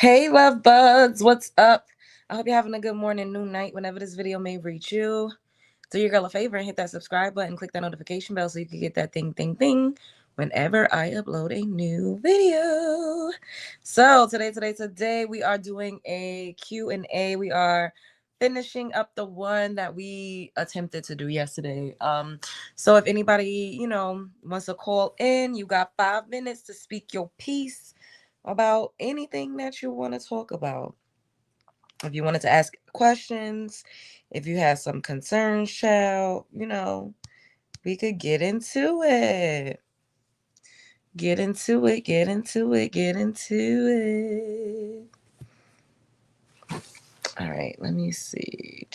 Hey, love bugs, what's up? I hope you're having a good morning, noon, night, whenever this video may reach you. Do your girl a favor and hit that subscribe button, click that notification bell so you can get that ding whenever I upload a new video. So today we are doing a Q&A. We are finishing up the one that we attempted to do yesterday. So if anybody, wants to call in, you got 5 minutes to speak your piece about anything that you want to talk about. If you wanted to ask questions, if you have some concerns, child, we could get into it. Get into it, get into it, get into it. All right, let me see.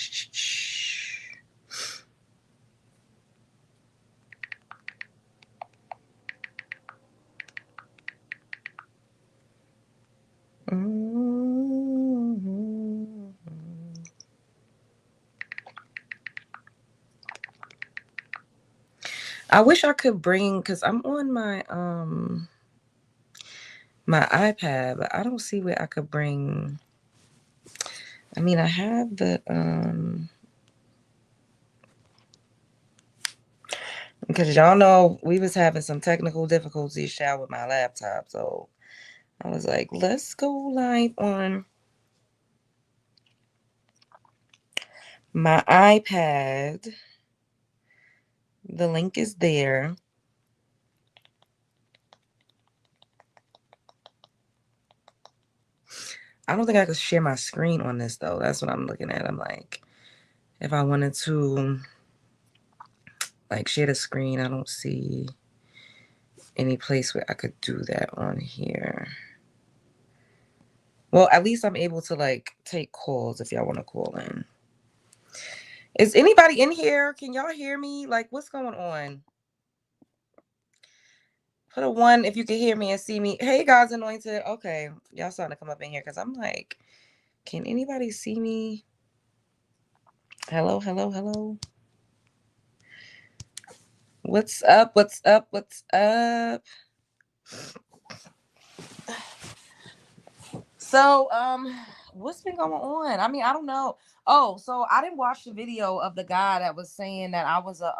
I wish I could bring, because I'm on my iPad, but I don't see where I could bring. I mean, I have the because y'all know we was having some technical difficulties, child, with my laptop. So I was like, let's go live on my iPad. The link is there. I don't think I could share my screen on this, though. That's what I'm looking at. I'm like, if I wanted to, like, share the screen, I don't see any place where I could do that on here. Well, at least I'm able to, like, take calls if y'all want to call in. Is anybody in here? Can y'all hear me? Like, what's going on? Put a 1 if you can hear me and see me. Hey, God's anointed. Okay, y'all starting to come up in here because I'm like, can anybody see me? Hello, hello, hello. What's up? What's up? What's up? So, what's been going on? I mean, I don't know. Oh, so I didn't watch the video of the guy that was saying that I was a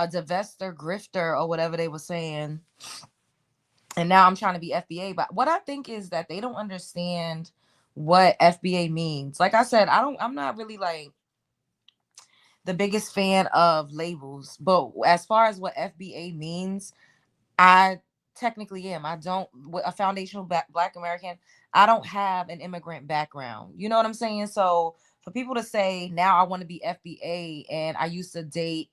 divester grifter or whatever they were saying. And now I'm trying to be FBA. But what I think is that they don't understand what FBA means. Like I said, I'm not really like the biggest fan of labels, but as far as what FBA means, I technically am. I don't, with a foundational Black American, I don't have an immigrant background. You know what I'm saying? So for people to say now I want to be FBA and I used to date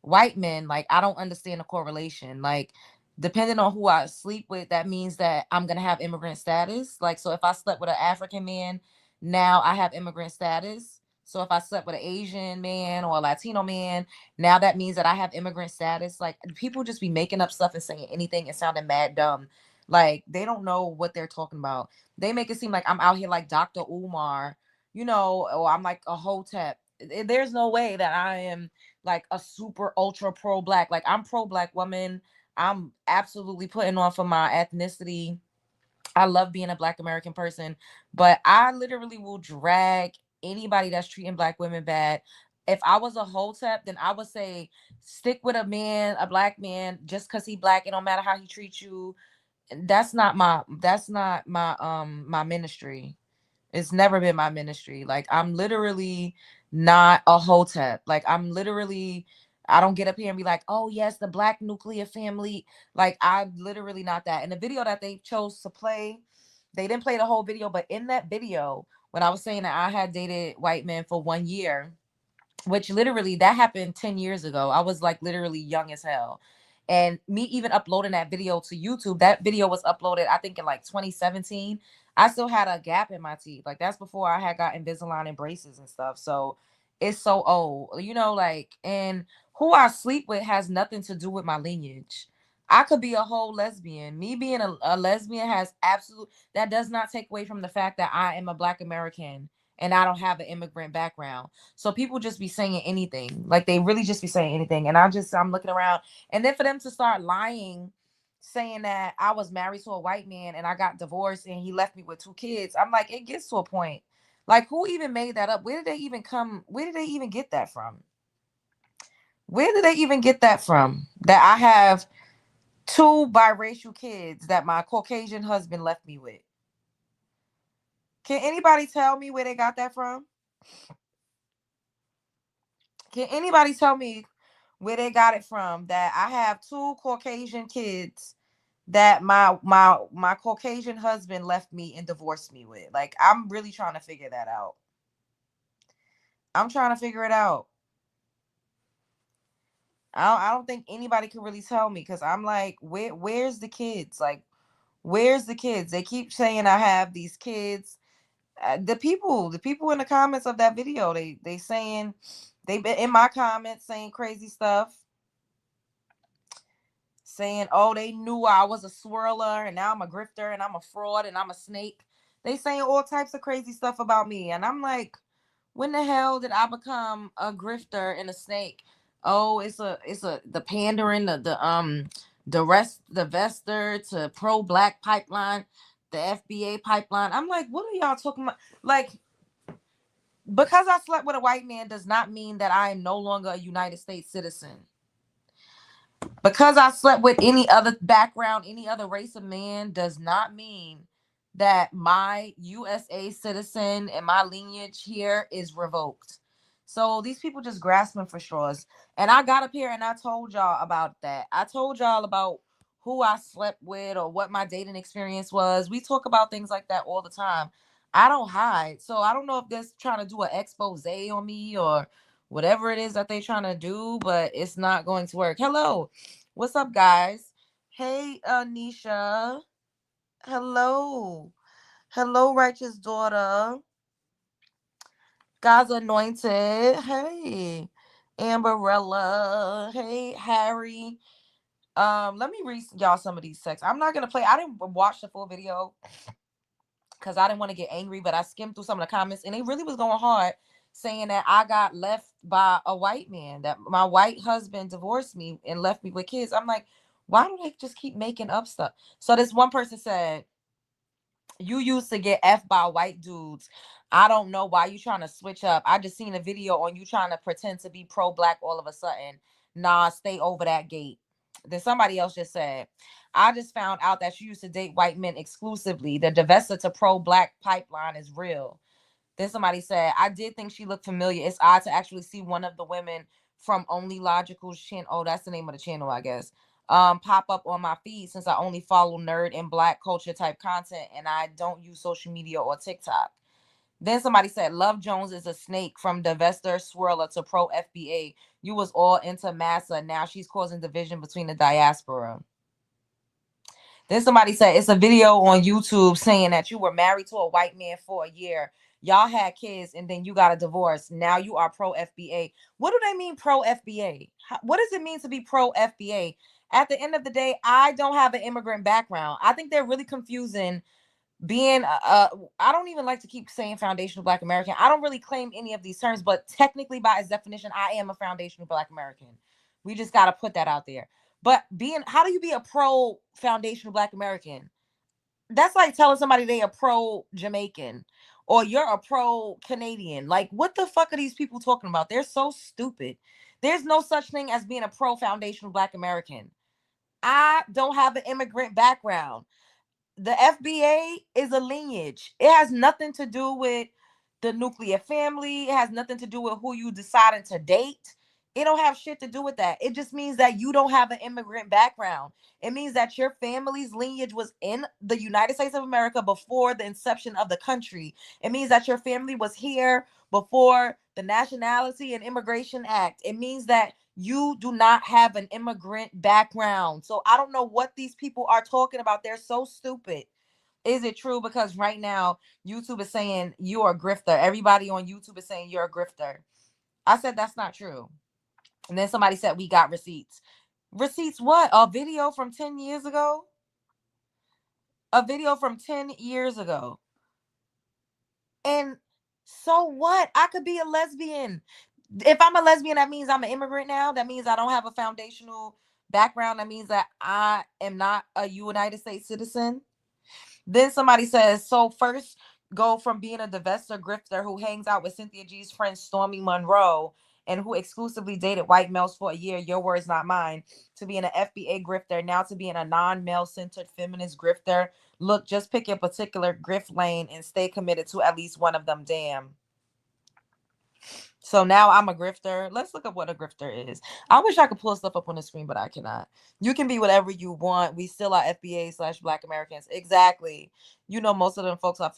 white men, like I don't understand the correlation. Like depending on who I sleep with, that means that I'm gonna have immigrant status. Like so if I slept with an African man, now I have immigrant status. So if I slept with an Asian man or a Latino man, now that means that I have immigrant status. Like people just be making up stuff and saying anything and sounding mad dumb. Like they don't know what they're talking about. They make it seem like I'm out here like Dr. Umar, or I'm like a hotep. There's no way that I am like a super ultra pro black. Like I'm pro black woman. I'm absolutely putting on for my ethnicity. I love being a Black American person, but I literally will drag anybody that's treating Black women bad. If I was a hotep, then I would say stick with a man, a Black man, just because he Black. It don't matter how he treats you. That's not my ministry. It's never been my ministry. Like I'm literally not a hotep. Like I'm literally I don't get up here and be like, oh yes, the Black nuclear family. Like I'm literally not that. And the video that they chose to play, they didn't play the whole video, but in that video, when I was saying that I had dated white men for 1 year, which literally that happened 10 years ago. I was like literally young as hell. And me even uploading that video to YouTube, that video was uploaded, I think, in like 2017. I still had a gap in my teeth. Like that's before I had got Invisalign and braces and stuff. So it's so old, like, and who I sleep with has nothing to do with my lineage. I could be a whole lesbian. Me being a lesbian has that does not take away from the fact that I am a Black American and I don't have an immigrant background. So people just be saying anything. Like they really just be saying anything. And I'm looking around. And then for them to start lying saying that I was married to a white man and I got divorced and he left me with 2 kids. I'm like, it gets to a point. Like, who even made that up? Where did they even come? Where did they even get that from? Where did they even get that from? That I have 2 biracial kids that my Caucasian husband left me with. Can anybody tell me where they got that from? Can anybody tell me where they got it from? That I have 2 Caucasian kids that my Caucasian husband left me and divorced me with. Like, I'm really trying to figure that out. I'm trying to figure it out. I don't think anybody can really tell me because I'm like, where's the kids? Like, where's the kids? They keep saying I have these kids. The people in the comments of that video, they saying they been in my comments saying crazy stuff, saying, oh, they knew I was a swirler and now I'm a grifter and I'm a fraud and I'm a snake. They saying all types of crazy stuff about me. And I'm like, when the hell did I become a grifter and a snake? Oh, it's a the pandering, the Vester to pro black pipeline, the FBA pipeline. I'm like, what are y'all talking about? Like, because I slept with a white man does not mean that I am no longer a United States citizen. Because I slept with any other background, any other race of man, does not mean that my USA citizen and my lineage here is revoked. So these people just grasping for straws. And I got up here and I told y'all about that. I told y'all about who I slept with or what my dating experience was. We talk about things like that all the time. I don't hide. So I don't know if they're trying to do an expose on me or whatever it is that they're trying to do, but it's not going to work. Hello. What's up, guys? Hey, Nisha. Hello. Hello, righteous daughter. God's anointed. Hey. Amberella. Hey, Harry. Let me read y'all some of these texts. I'm not gonna play. I didn't watch the full video because I didn't want to get angry, but I skimmed through some of the comments and they really was going hard, saying that I got left by a white man, that my white husband divorced me and left me with kids. I'm like, why do they just keep making up stuff? So this one person said, you used to get F by white dudes. I don't know why you trying to switch up. I just seen a video on you trying to pretend to be pro-black all of a sudden. Nah, stay over that gate. Then somebody else just said, I just found out that you used to date white men exclusively. The divesta to pro-black pipeline is real. Then somebody said, I did think she looked familiar. It's odd to actually see one of the women from Only Logical's channel. Oh, that's the name of the channel, I guess. Pop up on my feed since I only follow nerd and black culture type content and I don't use social media or TikTok. Then somebody said, Love Jones is a snake from divester swirler to pro FBA. You was all into massa. Now she's causing division between the diaspora. Then somebody said it's a video on YouTube saying that you were married to a white man for a year. Y'all had kids and then you got a divorce. Now you are pro FBA. What do they mean pro FBA? What does it mean to be pro FBA? At the end of the day, I don't have an immigrant background. I think they're really confusing being I don't even like to keep saying foundational black American. I don't really claim any of these terms, but technically by its definition, I am a foundational black American. We just got to put that out there. But how do you be a pro foundational black American? That's like telling somebody they a pro Jamaican or you're a pro Canadian. Like, what the fuck are these people talking about? They're so stupid. There's no such thing as being a pro foundational black American. I don't have an immigrant background. The FBA is a lineage. It has nothing to do with the nuclear family. It has nothing to do with who you deciding to date. It don't have shit to do with that. It just means that you don't have an immigrant background. It means that your family's lineage was in the United States of America before the inception of the country. It means that your family was here before the Nationality and Immigration Act. It means that you do not have an immigrant background. So I don't know what these people are talking about. They're so stupid. Is it true? Because right now, YouTube is saying you're a grifter. Everybody on YouTube is saying you're a grifter. I said that's not true. And then somebody said we got receipts. Receipts what? A video from 10 years ago? A video from 10 years ago. And so what? I could be a lesbian. If I'm a lesbian, that means I'm an immigrant now. That means I don't have a foundational background, that means that I am not a United States citizen. Then somebody says, so first go from being a divester grifter who hangs out with Cynthia G's friend Stormy Monroe and who exclusively dated white males for a year, your words, not mine, to being an FBA grifter, now to being a non-male centered feminist grifter. Look, just pick a particular grift lane and stay committed to at least one of them. Damn. So now I'm a grifter. Let's look up what a grifter is. I wish I could pull stuff up on the screen, but I cannot. You can be whatever you want. We still are FBA/Black Americans. Exactly. You know, most of them folks are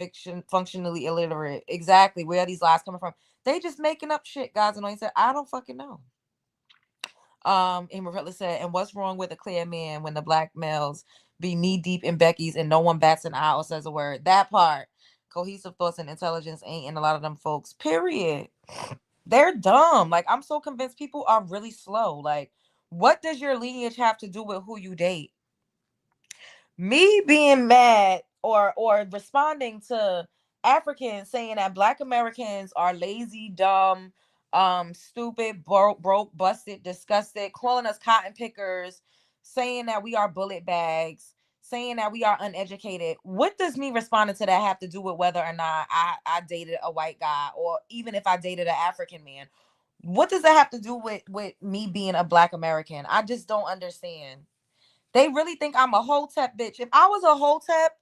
functionally illiterate. Exactly. Where are these lies coming from? They just making up shit, guys. And he said, I don't fucking know. And Marilla said, and what's wrong with a clear man when the black males be knee deep in Becky's and no one bats an eye or says a word? That part. Cohesive thoughts and intelligence ain't in a lot of them folks. Period. They're dumb. Like, I'm so convinced people are really slow. Like, what does your lineage have to do with who you date? Me being mad or responding to Africans saying that Black Americans are lazy, dumb, stupid, broke, busted, disgusted, calling us cotton pickers, saying that we are bullet bags, saying that we are uneducated. What does me responding to that have to do with whether or not I dated a white guy, or even if I dated an African man? What does that have to do with me being a Black American? I just don't understand. They really think I'm a hotep bitch. If I was a hotep,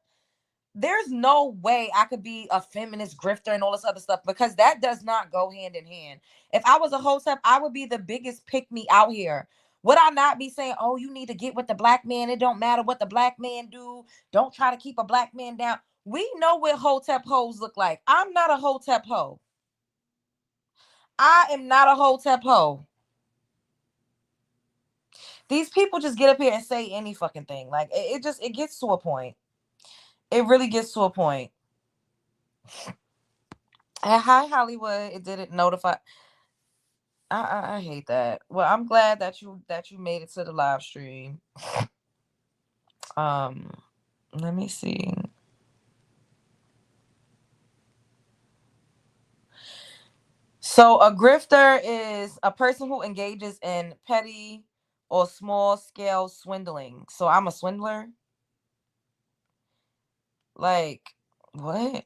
there's no way I could be a feminist grifter and all this other stuff, because that does not go hand in hand. If I was a hotep, I would be the biggest pick me out here. Would I not be saying, oh, you need to get with the black man? It don't matter what the black man do. Don't try to keep a black man down. We know what hotep hoes look like. I'm not a hotep hoe. I am not a hotep hoe. These people just get up here and say any fucking thing. Like, it gets to a point. It really gets to a point. And hi Hollywood. It didn't notify. I hate that. Well, I'm glad that you made it to the live stream. Let me see. So a grifter is a person who engages in petty or small scale swindling. So I'm a swindler. Like, what?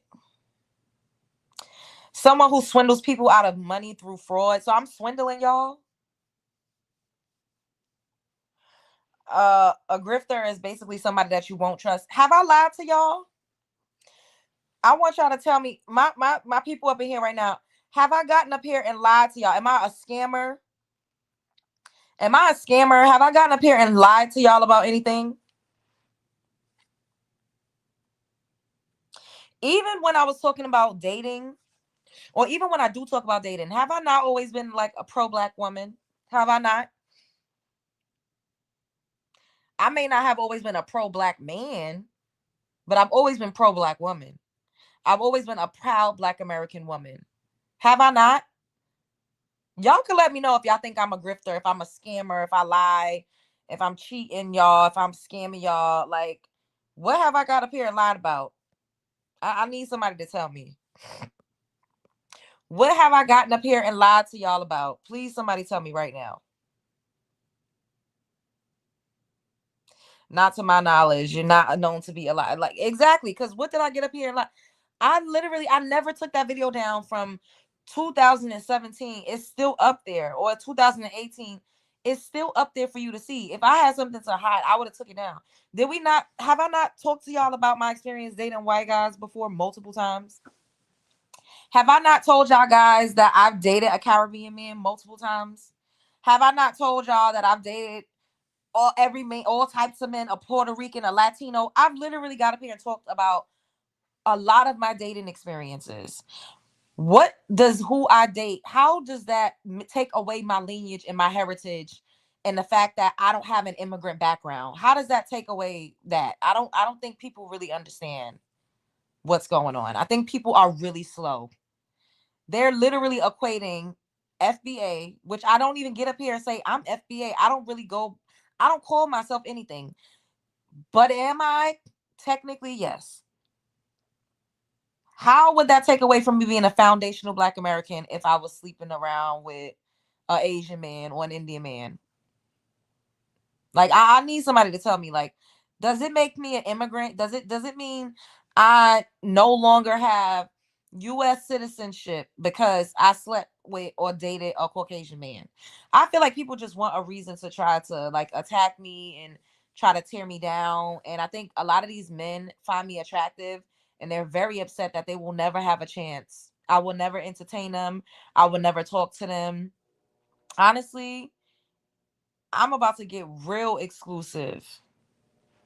Someone who swindles people out of money through fraud. So I'm swindling y'all. A grifter is basically somebody that you won't trust. Have I lied to y'all? I want y'all to tell me, my people up in here right now, have I gotten up here and lied to y'all? Am I a scammer? Am I a scammer? Have I gotten up here and lied to y'all about anything? Even when I was talking about dating, or even when I do talk about dating, have I not always been like a pro-black woman? Have I not? I may not have always been a pro-black man, but I've always been pro-black woman. I've always been a proud Black American woman. Have I not? Y'all can let me know if y'all think I'm a grifter, if I'm a scammer, if I lie, if I'm cheating y'all, if I'm scamming y'all. Like, what have I got up here and lied about? I need somebody to tell me. What have I gotten up here and lied to y'all about? Please, somebody tell me right now. Not to my knowledge. You're not known to be a lie. Like, exactly. Because what did I get up here and lie? I never took that video down from 2017. It's still up there. Or 2018. It's still up there for you to see. If I had something to hide, I would have took it down. Have I not talked to y'all about my experience dating white guys before multiple times? Have I not told y'all guys that I've dated a Caribbean man multiple times? Have I not told y'all that I've dated all types of men, a Puerto Rican, a Latino? I've literally got up here and talked about a lot of my dating experiences. What does who I date, how does that take away my lineage and my heritage and the fact that I don't have an immigrant background? How does that take away that? I don't think people really understand what's going on. I think people are really slow. They're literally equating FBA, which I don't even get up here and say I'm FBA. I don't call myself anything. But am I? Technically, yes. How would that take away from me being a foundational Black American if I was sleeping around with an Asian man or an Indian man? Like I need somebody to tell me, like, does it make me an immigrant? Does it mean I no longer have US citizenship because I slept with or dated a Caucasian man? I feel like people just want a reason to try to like attack me and try to tear me down. And I think a lot of these men find me attractive and they're very upset that they will never have a chance. I will never entertain them. I will never talk to them. Honestly, I'm about to get real exclusive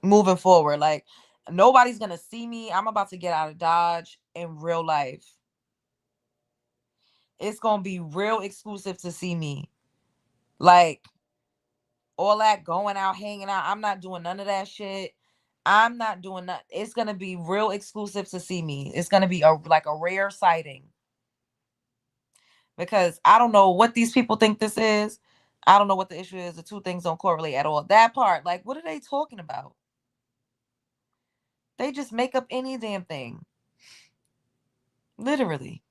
moving forward. Like nobody's gonna see me. I'm about to get out of Dodge in real life. It's gonna be real exclusive to see me. Like all that going out, hanging out. I'm not doing none of that shit. I'm not doing that. It's gonna be real exclusive to see me. It's gonna be a like a rare sighting because I don't know what these people think this is. I don't know what the issue is. The two things don't correlate at all. That part, like, what are they talking about? They just make up any damn thing. Literally.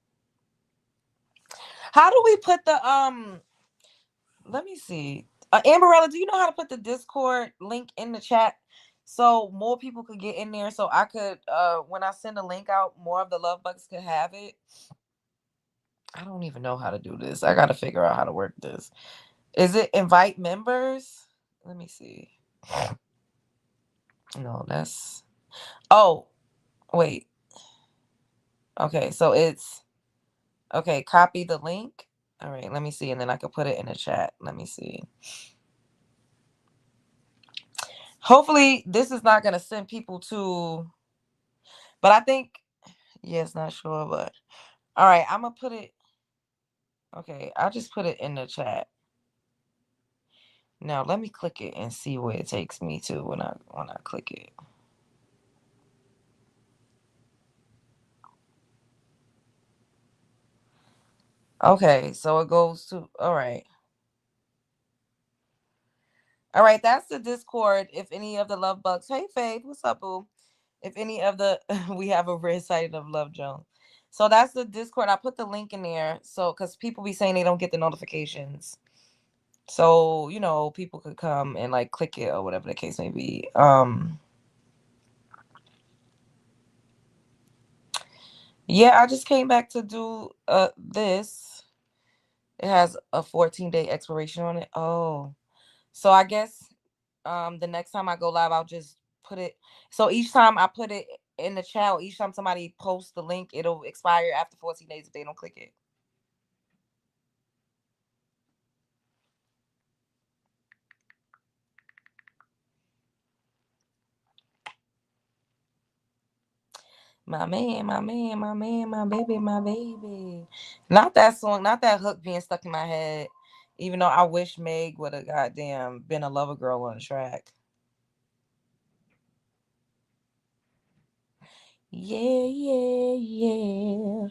How do we put the let me see. Amberella, do you know how to put the Discord link in the chat so more people could get in there so I could when I send a link out, more of the love bugs could have it? I don't even know how to do this. I got to figure out how to work this. Is it invite members? Let me see. No, that's Oh, wait. Okay, so it's okay, copy the link. All right, let me see and then I can put it in the chat. Let me see. Hopefully this is not going to send people to, but I think, yes, not sure, but all right, I'm gonna put it. Okay, I just put it in the chat. Now let me click it and see where it takes me to when I click it. Okay, so it goes to all right. All right, that's the Discord. If any of the love bugs, hey Faith, what's up, boo? If any of the we have a red sided of Love Jones. So that's the Discord. I put the link in there. So because people be saying they don't get the notifications. So, people could come and like click it or whatever the case may be. Yeah, I just came back to do this. It has a 14-day expiration on it. Oh. So I guess the next time I go live I'll just put it, so each time I put it in the chat, or each time somebody posts the link, it'll expire after 14 days if they don't click it. My man, my man, my man, my baby, my baby. Not that song, not that hook being stuck in my head. Even though I wish Meg would have goddamn been a lover girl on the track. Yeah, yeah, yeah.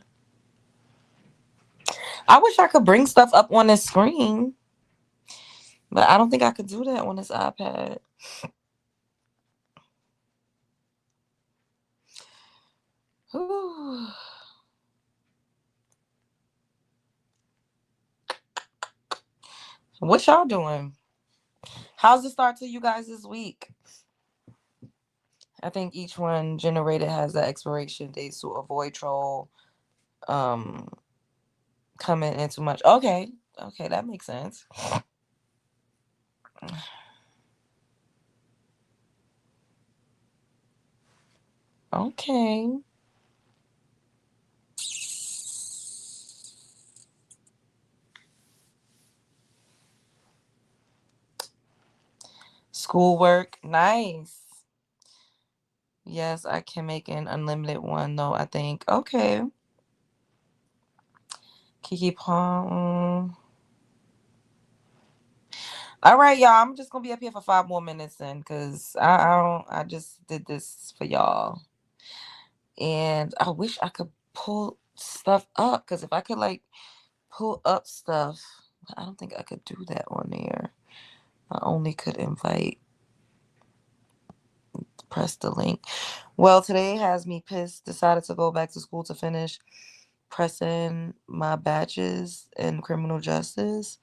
I wish I could bring stuff up on the screen, but I don't think I could do that on this iPad. Whew. What y'all doing? How's the start to you guys this week? I think each one generated has the expiration dates to avoid troll um coming in too much. Okay. Okay, that makes sense. Okay. Schoolwork. Nice. Yes, I can make an unlimited one though, I think. Okay. Kiki Palm. All right, y'all. I'm just gonna be up here for 5 more minutes then, because I just did this for y'all. And I wish I could pull stuff up, because if I could like pull up stuff, I don't think I could do that on there. I only could invite, press the link. Well, today has me pissed. Decided to go back to school to finish pressing my batches in criminal justice.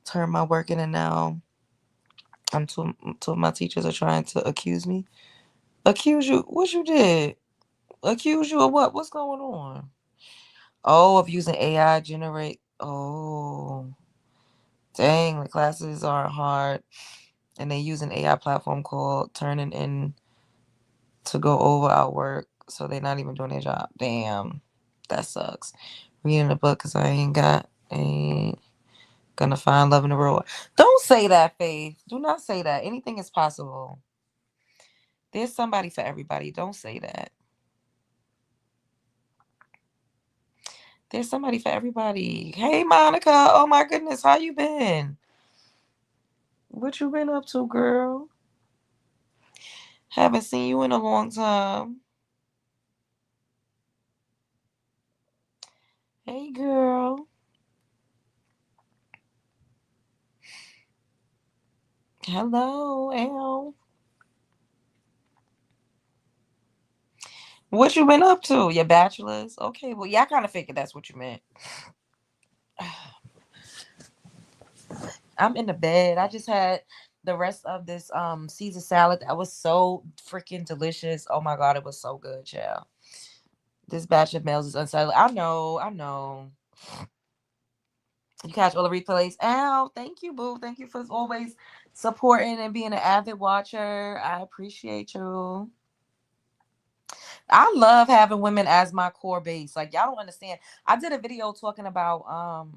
Turn my work in, and now Two of my teachers are trying to accuse me. Accuse you? What you did? Accuse you of what? What's going on? Oh, of using AI generate. Oh, dang! The classes are hard, and they use an AI platform called Turning In to go over our work, so they're not even doing their job. Damn, that sucks. Reading a book because I ain't gonna find love in the world. Don't say that, Faith. Do not say that. Anything is possible. There's somebody for everybody. Don't say that. There's somebody for everybody. Hey, Monica. Oh my goodness, how you been? What you been up to, girl? Haven't seen you in a long time. Hey, girl. Hello, Al. What you been up to? Your bachelor's? Okay, well, yeah, I kind of figured that's what you meant. I'm in the bed. I just had the rest of this Caesar salad that was so freaking delicious. Oh my god, it was so good, child. This batch of meals is unsettling. I know. You catch all the replays. Ow, thank you, boo. Thank you for always supporting and being an avid watcher. I appreciate you. I love having women as my core base. Like y'all don't understand. I did a video talking about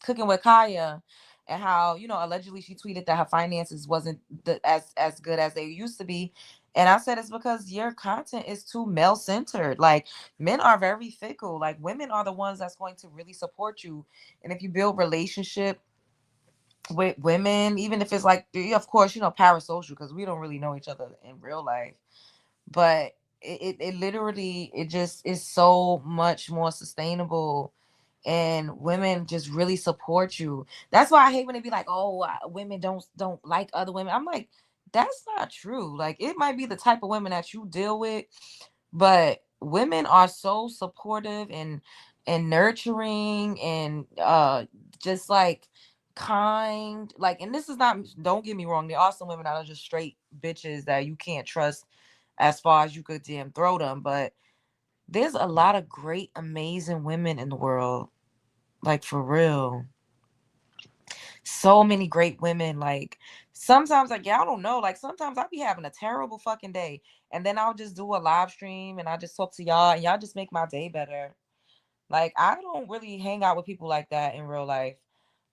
cooking with Kaya and how, allegedly she tweeted that her finances wasn't as good as they used to be. And I said it's because your content is too male centered. Like men are very fickle. Like women are the ones that's going to really support you. And if you build relationship with women, even if it's like, of course, parasocial, because we don't really know each other in real life, but it literally, it just is so much more sustainable, and women just really support you. That's why I hate when they be like, oh, women don't like other women. I'm like, that's not true. Like it might be the type of women that you deal with, but women are so supportive and nurturing and just like kind. Like, and this is not, don't get me wrong, there are some women that are just straight bitches that you can't trust as far as you could damn throw them. But there's a lot of great, amazing women in the world. Like for real. So many great women. Like sometimes, like y'all don't know. Like sometimes I'll be having a terrible fucking day. And then I'll just do a live stream and I just talk to y'all and y'all just make my day better. Like I don't really hang out with people like that in real life.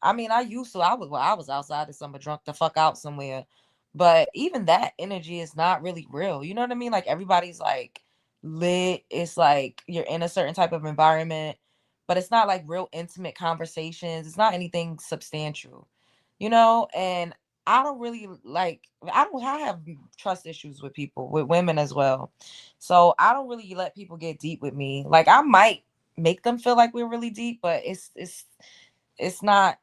I mean, I used to. I was outside the summer drunk the fuck out somewhere. But even that energy is not really real. You know what I mean? Like everybody's like lit. It's like you're in a certain type of environment, but it's not like real intimate conversations. It's not anything substantial. And I don't really like I have trust issues with people, with women as well. So I don't really let people get deep with me. Like I might make them feel like we're really deep, but it's not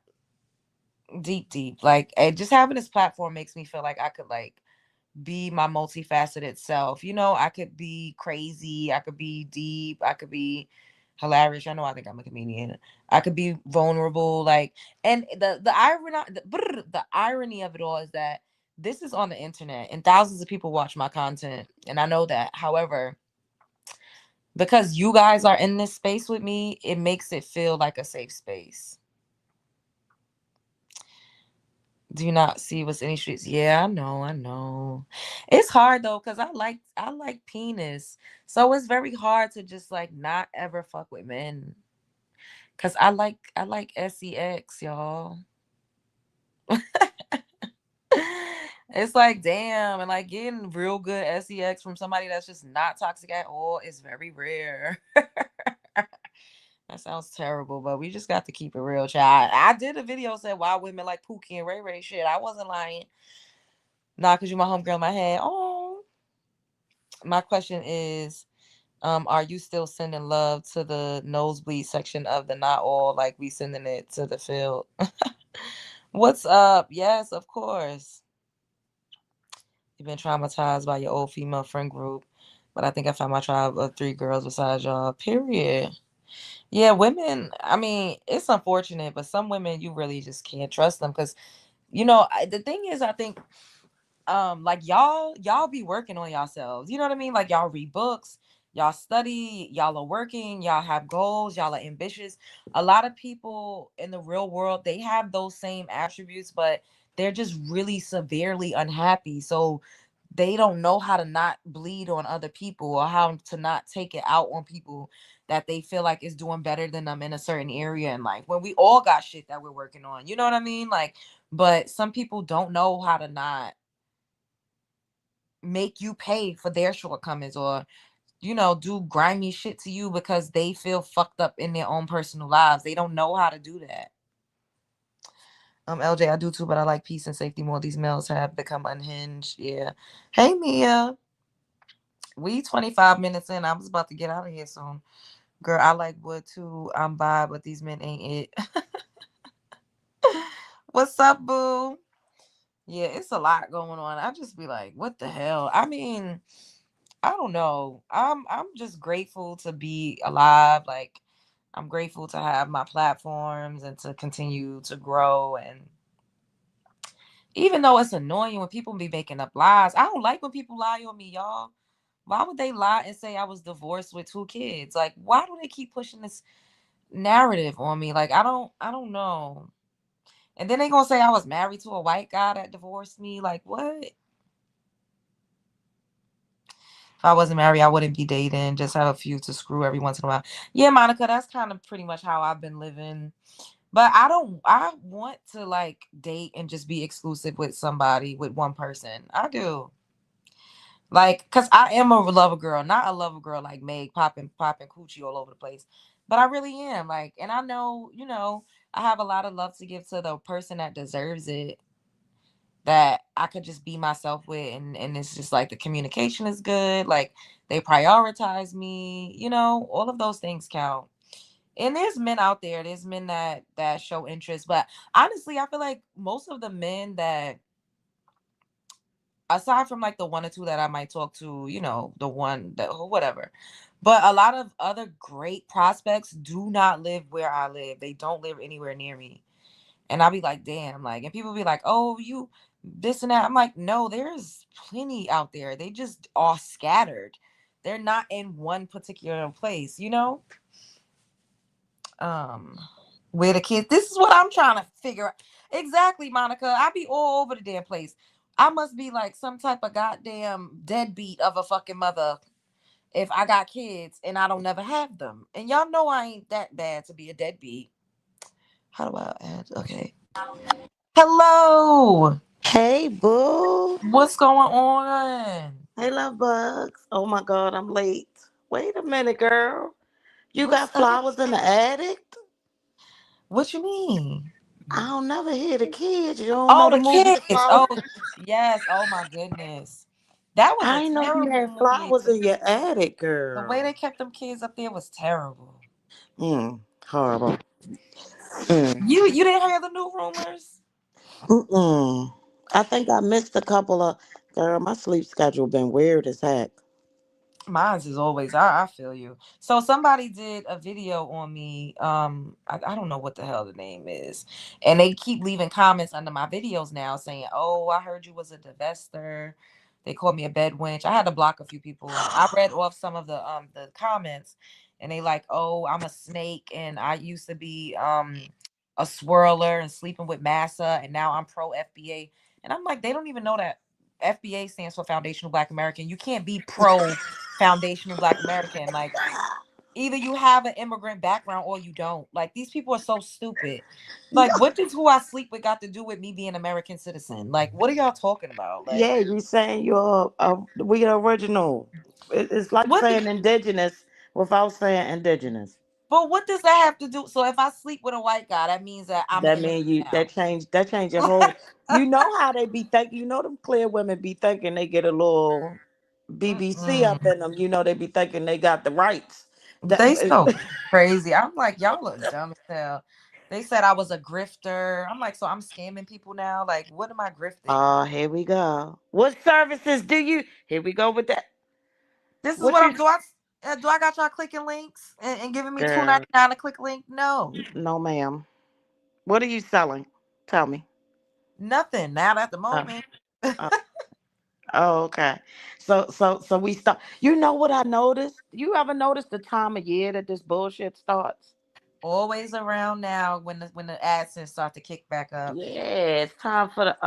deep. Like just having this platform makes me feel like I could like be my multifaceted self. I could be crazy, I could be deep, I could be hilarious. I think I'm a comedian. I could be vulnerable, like, and the irony of it all is that this is on the internet and thousands of people watch my content, and I know that. However, because you guys are in this space with me, it makes it feel like a safe space. Do you not see what's in these streets? Yeah, I know. It's hard though, because I like penis. So it's very hard to just like not ever fuck with men. Cause I like sex, y'all. It's like damn, and like getting real good sex from somebody that's just not toxic at all is very rare. That sounds terrible, but we just got to keep it real, child. I did a video said why women like Pookie and Ray Ray shit. I wasn't lying. Nah, cause you my homegirl in my head. Oh, my question is, are you still sending love to the nosebleed section of the not all like we sending it to the field? What's up? Yes, of course. You've been traumatized by your old female friend group, but I think I found my tribe of 3 girls besides y'all. Period. Yeah, women. I mean, it's unfortunate, but some women you really just can't trust them because the thing is, I think like y'all be working on yourselves. You know what I mean? Like y'all read books, y'all study, y'all are working, y'all have goals, y'all are ambitious. A lot of people in the real world, they have those same attributes, but they're just really severely unhappy. So they don't know how to not bleed on other people or how to not take it out on people that they feel like is doing better than them in a certain area in life. When we all got shit that we're working on. You know what I mean? Like, but some people don't know how to not make you pay for their shortcomings, or do grimy shit to you because they feel fucked up in their own personal lives. They don't know how to do that. LJ, I do too, but I like peace and safety more. These males have become unhinged. Yeah. Hey, Mia. We 25 minutes in. I was about to get out of here soon. Girl, I like wood too. I'm bi, but these men ain't it. What's up, boo? Yeah, it's a lot going on. I just be like, what the hell? I mean, I don't know. I'm just grateful to be alive. Like, I'm grateful to have my platforms and to continue to grow. And even though it's annoying when people be making up lies, I don't like when people lie on me, y'all. Why would they lie and say I was divorced with 2 kids? Like, why do they keep pushing this narrative on me? Like, I don't know. And then they gonna say I was married to a white guy that divorced me. Like, what? If I wasn't married, I wouldn't be dating. Just have a few to screw every once in a while. Yeah, Monica, that's kind of pretty much how I've been living. But I want to like date and just be exclusive with somebody, with one person. I do. Like, cause I am a lover girl, not a lover girl like Meg popping coochie all over the place. But I really am. Like, and I know, I have a lot of love to give to the person that deserves it, that I could just be myself with, and it's just like the communication is good, like they prioritize me, all of those things count. And there's men out there, there's men that show interest, but honestly, I feel like most of the men that, aside from like the one or two that I might talk to, the one that whatever. But a lot of other great prospects do not live where I live. They don't live anywhere near me. And I'll be like, damn, like, and people be like, oh, you this and that. I'm like, no, there's plenty out there. They just are scattered. They're not in one particular place. Um, where the kids, this is what I'm trying to figure out. Exactly, Monica. I be all over the damn place. I must be like some type of goddamn deadbeat of a fucking mother if I got kids and I don't never have them. And y'all know I ain't that bad to be a deadbeat. How do I add? Okay. Hello. Hey, boo. What's going on? Hey, love bugs. Oh my God, I'm late. Wait a minute, girl. You What's got up? flowers in the attic? What you mean? I don't never hear the kids. You don't know Oh, the the movie, The kids. Flowers. Oh, yes. Oh my goodness. That was I a didn't know you terrible had movie. flowers in your attic, The way girl. they kept them kids up there was terrible. Horrible. Mm. You didn't hear the new rumors? Mm-mm. I think I missed a couple of. Girl, my sleep schedule been weird as heck. Mine's is always. I feel you. So somebody did a video on me. I don't know what the hell the name is, and they keep leaving comments under my videos now saying, "Oh, I heard you was a divester." They called me a bed wench. I had to block a few people. I read off some of the comments, and they like, "Oh, I'm a snake, and I used to be a swirler and sleeping with massa, and now I'm pro FBA." And I'm like, they don't even know that FBA stands for Foundational Black American. You can't be pro Foundational Black American. Like, either you have an immigrant background or you don't. Like, these people are so stupid. Like, what does who I sleep with got to do with me being an American citizen? Like, what are y'all talking about? Like, Yeah, you saying you're we the original. It's like what saying indigenous without saying indigenous. but what does that have to do? So if I sleep with a white guy, that means that I'm an That immigrant mean you now. that change your whole. You know how they be thinking. You know them clear women be thinking they get a little BBC up Mm-mm. in them. You know they be thinking they got the rights. That They so crazy. I'm like, y'all look dumb as hell. They said I was a grifter. I'm like, so I'm scamming people now. Like, what am I grifting? here we go. What services do you? Here we go with that. This is What what you, I'm do I got y'all clicking links and giving me two girl? ninety nine to click link? No, No, ma'am. What are you selling? Tell me. nothing. Not at the Uh, moment. uh, Oh, okay. So we start. You know what I noticed? You ever notice the time of year that this bullshit starts? Always around now when the AdSense start to kick back up. Yeah, it's time for the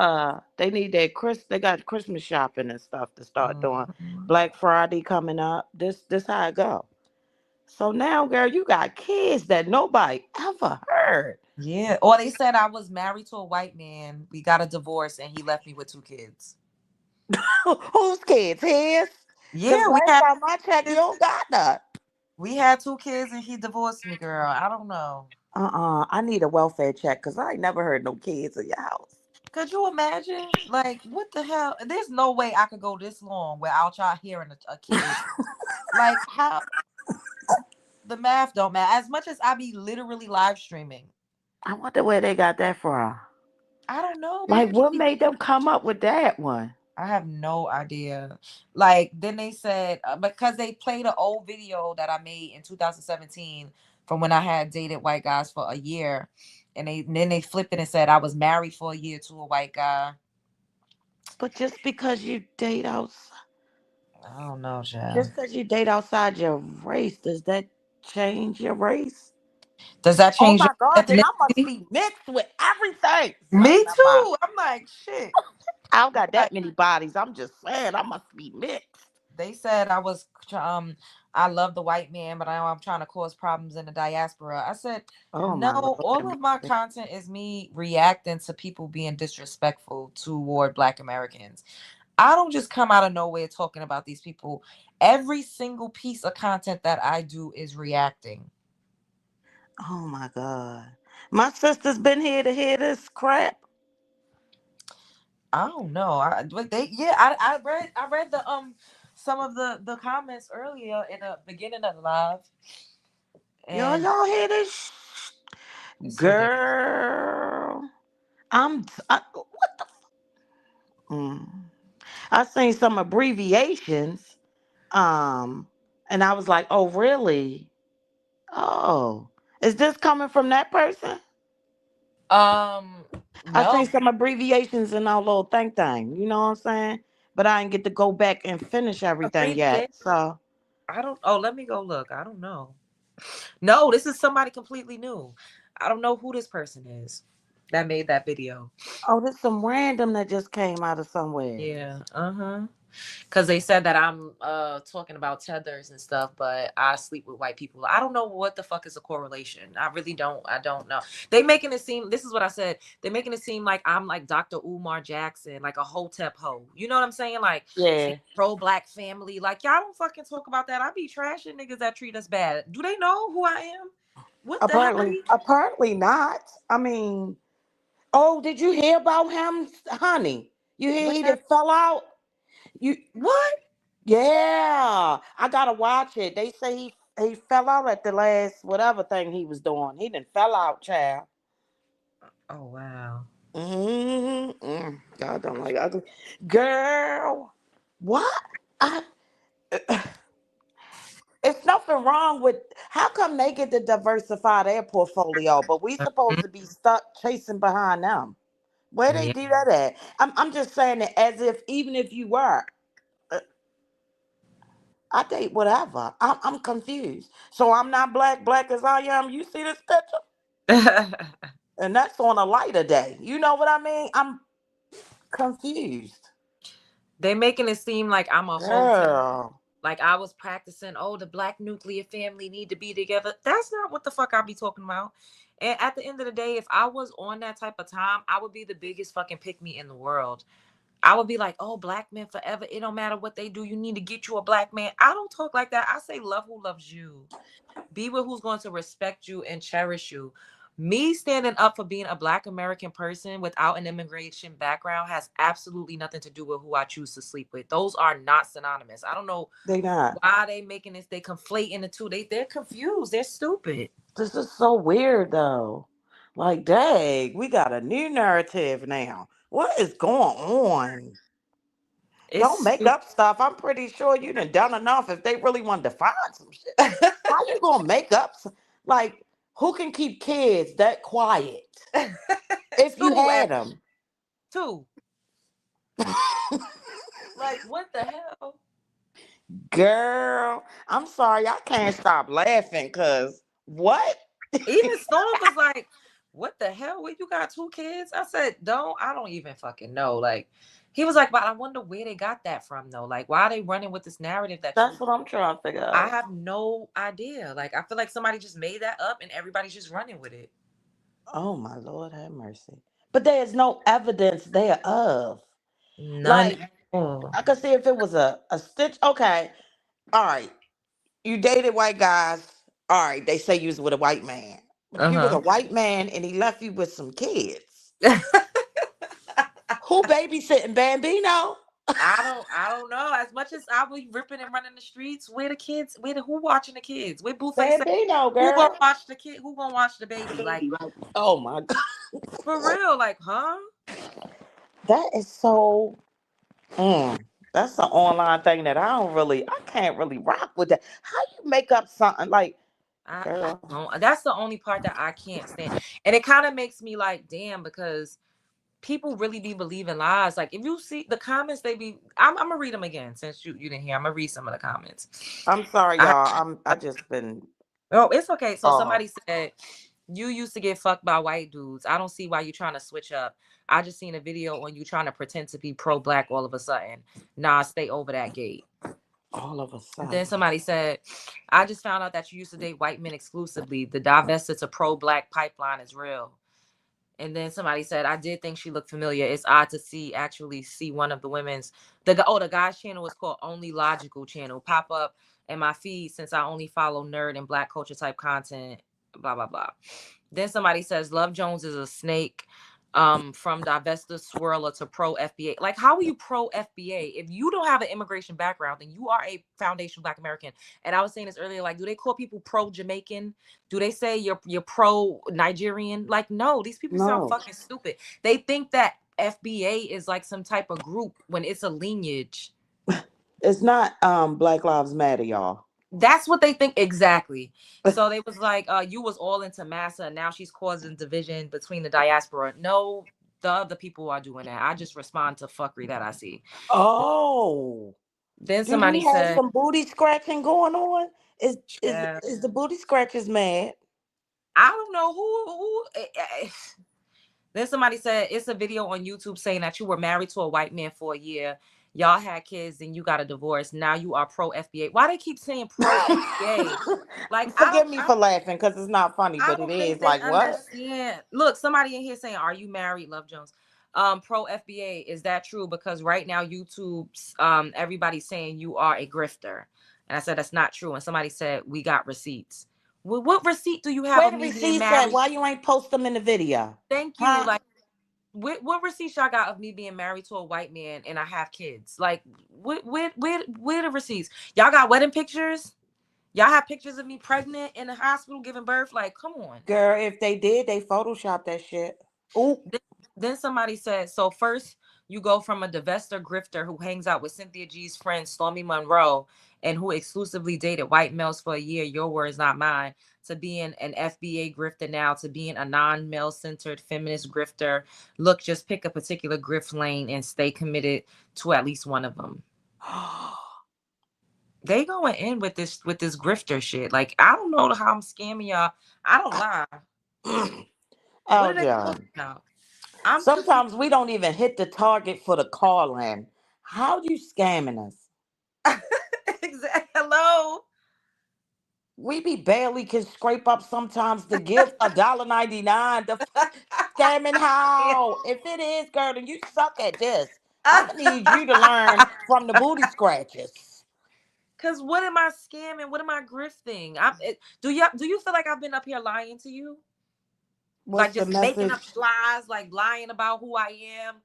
they need their they got Christmas shopping and stuff to start doing. Mhm. Black Friday coming up. This how it go. So now, girl, you got kids that nobody ever heard. Yeah. Or they said I was married to a white man. We got a divorce and he left me with 2 kids. Whose kids? His? Cause Yeah, last time I checked, you don't got that. we had 2 kids and he divorced me, girl. I don't know. I need a welfare check because I ain't never heard no kids in your house. Could you imagine? Like, what the hell? There's no way I could go this long without y'all hearing a kid. Like, how the math don't matter. As much as I be literally live streaming, I wonder where they got that from. I don't know. Like, People what just be. made them come up with that one? I have no idea. Like, then they said because they played an old video that I made in 2017 from when I had dated white guys for a year, and then they flipped it and said I was married for a year to a white guy. But I don't know, child. just because you date outside your race, does that change your race? Does that Oh change my your God, then I must ethnicity? be mixed with everything. So Me never mind. too. I'm like, shit. I don't got Like, that many bodies. I'm just saying I must be mixed. they said I love the white man, but I'm trying to cause problems in the diaspora. I said, Oh no, my Lord. all of my content is me reacting to people being disrespectful toward Black Americans. I don't just come out of nowhere talking about these people. Every single piece of content that I do is reacting. Oh my God. My sister's been here to hear this crap. I don't know. But I read the some of the comments earlier in the beginning of the live, and Y'all hear this? it's ridiculous. Girl. What the? Mm. I seen some abbreviations. Um, and I was like, oh, really? Oh, is this coming from that person? Um, I seen no some abbreviations in our little thing. You know what I'm saying? But I didn't get to go back and finish everything yet. abbreviation. So, I don't. Oh, let me go look. I don't know. No, this is somebody completely new. I don't know who this person is that made that video. oh, there's some random that just came out of somewhere. Yeah. Uh huh. Because they said that I'm talking about tethers and stuff, but I sleep with white people. I don't know what the fuck is a correlation. I really don't. I don't know. They making it seem. This is what I said. They making it seem like I'm like Dr. Umar Jackson, like a hotep hoe. You know what I'm saying? Like Yeah. pro black family. Like y'all don't fucking talk about that. I be trashing niggas that treat us bad. Do they know who I am? What the hell? Apparently not. I mean, oh, did you hear about him, honey? You hear What? he done fell out? You What? Yeah, I gotta watch it. They say he fell out at the last whatever thing he was doing. He done fell out, child. Oh wow. God don't like ugly girl. What? I, it's nothing wrong with. How come they get to diversify their portfolio, but we supposed to be stuck chasing behind them? Where they Yeah. do that at? I'm just saying it as if even if you were. uh, I date whatever. I'm confused. So I'm not black as I am. You see this picture? And that's on a lighter day. You know what I mean? I'm confused. They making it seem like I'm a whole Girl. like I was practicing, oh, the black nuclear family need to be together. That's not what the fuck I be talking about. And at the end of the day, if I was on that type of time, I would be the biggest fucking pick me in the world. I would be like, oh, black men forever. It don't matter what they do. You need to get you a black man. I don't talk like that. I say love who loves you. Be with who's going to respect you and cherish you. Me standing up for being a black American person without an immigration background has absolutely nothing to do with who I choose to sleep with. Those are not synonymous. I don't know They not. why they making this. They conflating the two. They're confused. They're stupid. This is so weird though. Like, dang, we got a new narrative now. What is going on? Don't It's make up stuff. I'm pretty sure you done enough if they really want to find some shit. How you gonna make up? Like, who can keep kids that quiet if you two had at them? two. Like, what the hell? Girl, I'm sorry, I can't stop laughing because what? Even Storm was like, what the hell? Wait, you got two kids? I said, I don't even fucking know. Like, he was like, but I wonder where they got that from though. Like, why are they running with this narrative that That's you what I'm trying to figure I out. have no idea. Like, I feel like somebody just made that up and everybody's just running with it. Oh my Lord, have mercy. But there is no evidence thereof. None. Like, Oh. I could see if it was a stitch. Okay, all right. You dated white guys. All right, they say you was with a white man. But if you was a Uh-huh. white man and he left you with some kids, who babysitting Bambino? I don't know. As much as I be ripping and running the streets, where the kids, who watching the kids? Where Blueface say, Bambino, who gonna girl. watch the kid? Who gonna watch the baby? Like, Oh my God. for real, like, huh? That is so. Mm, that's an online thing that I can't really rock with that. How you make up something like, I girl? don't. That's the only part that I can't stand, and it kind of makes me like, damn, because people really be believing lies. Like, if you see the comments, they be. I'm gonna read them again since you didn't hear. I'm gonna read some of the comments. I'm sorry, I y'all. I just been. Oh, it's okay. So Oh, somebody said you used to get fucked by white dudes. I don't see why you trying to switch up. I just seen a video on you trying to pretend to be pro black all of a sudden. Nah, stay over that gate. all of a Then sudden. somebody said, I just found out that you used to date white men exclusively. The divested to pro black pipeline is real. And then somebody said, I did think she looked familiar. It's odd to actually see one of the women's the guy's channel is called Only Logical Channel. Pop up in my feed since I only follow nerd and black culture type content. Blah blah blah. Then somebody says Love Jones is a snake. From divestor swirler to pro FBA. Like, how are you pro FBA? If you don't have an immigration background, then you are a foundation Black American. And I was saying this earlier, like, do they call people pro Jamaican? Do they say you're pro Nigerian? Like, no, these people sound No, fucking stupid. They think that FBA is like some type of group when it's a lineage. it's not. Black Lives Matter, y'all. That's what they think exactly. So they was like, you was all into massa, and now she's causing division between the diaspora. No, the other people are doing that. I just respond to fuckery that I see. Oh, Then do somebody you have said, some booty scratching going on? Is yeah, is the booty scratchers mad? I don't know who. Then somebody said it's a video on YouTube saying that you were married to a white man for a year. Y'all had kids and you got a divorce. Now you are pro FBA. Why they keep saying pro FBA? Like, Forgive me for laughing because it's not funny, I but it don't think is. they Like what? understand. Look, somebody in here saying, "Are you married, Love Jones?" Pro FBA, is that true? Because right now YouTube's everybody's saying you are a grifter, and I said that's not true. And somebody said we got receipts. Well, what receipt do you have Where of the me being receipts at? married? Why you ain't post them in the video? Thank you. Huh? Like, what receipts y'all got of me being married to a white man and I have kids? Like, where the receipts? Y'all got wedding pictures? Y'all have pictures of me pregnant in the hospital giving birth? Like, come on. Girl, if they did, they photoshopped that shit. Ooh. Then somebody said, so first you go from a divester grifter who hangs out with Cynthia G's friend Stormy Monroe and who exclusively dated white males for a year, your words, not mine, to being an FBA grifter now, to being a non-male centered feminist grifter. Look, just pick a particular grift lane and stay committed to at least one of them. They going in with this grifter shit. Like, I don't know how I'm scamming y'all. I don't lie. What are they talking John. about? I'm confused. Sometimes we don't even hit the target for the call in. How you scamming us? Exactly. Hello. We be barely can scrape up sometimes to give $1.99. The scamming how? If it is, girl, then you suck at this. I'm gonna need you to learn from the booty scratches. Cause what am I scamming? What am I grifting? Do you feel like I've been up here lying to you? Like What's the just making message? up lies, like lying about who I am?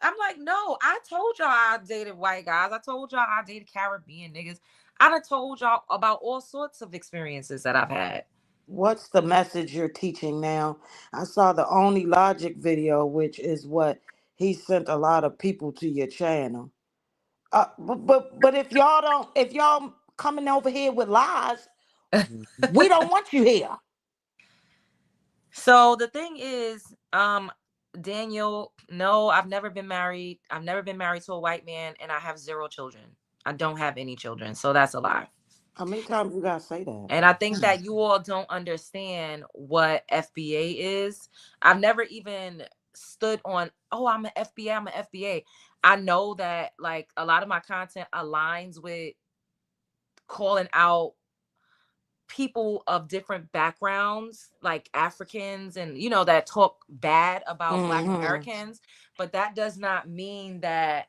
I'm like, no, I told y'all I dated white guys. I told y'all I dated Caribbean niggas. I done told y'all about all sorts of experiences that I've had. What's the message you're teaching now? I saw the Only Logic video, which is what he sent a lot of people to your channel. But if y'all coming over here with lies, we don't want you here. So the thing is, Daniel, no, I've never been married. I've never been married to a white man, and I have 0 children. I don't have any children, so that's a lie. How many times you gotta say that? And I think that you all don't understand what FBA is. I've never even stood on, oh, I'm an FBA, I'm an FBA. I know that like a lot of my content aligns with calling out people of different backgrounds, like Africans and, that talk bad about Black Mm-hmm. Americans. But that does not mean that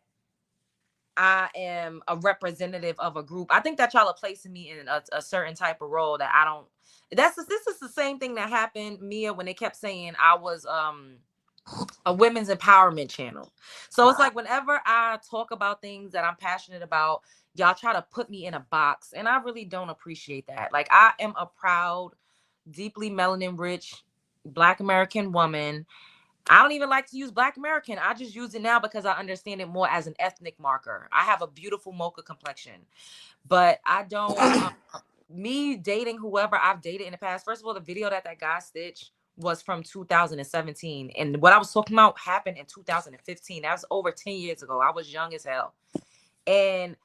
I am a representative of a group. I think that y'all are placing me in a certain type of role that I don't. This is the same thing that happened, Mia, when they kept saying I was a women's empowerment channel. So it's like whenever I talk about things that I'm passionate about, y'all try to put me in a box, and I really don't appreciate that. Like, I am a proud, deeply melanin rich Black American woman. I don't even like to use Black American. I just use it now because I understand it more as an ethnic marker. I have a beautiful mocha complexion, but I don't. Me dating whoever I've dated in the past. First of all, the video that guy stitched was from 2017, and what I was talking about happened in 2015. That was over 10 years ago. I was young as hell, and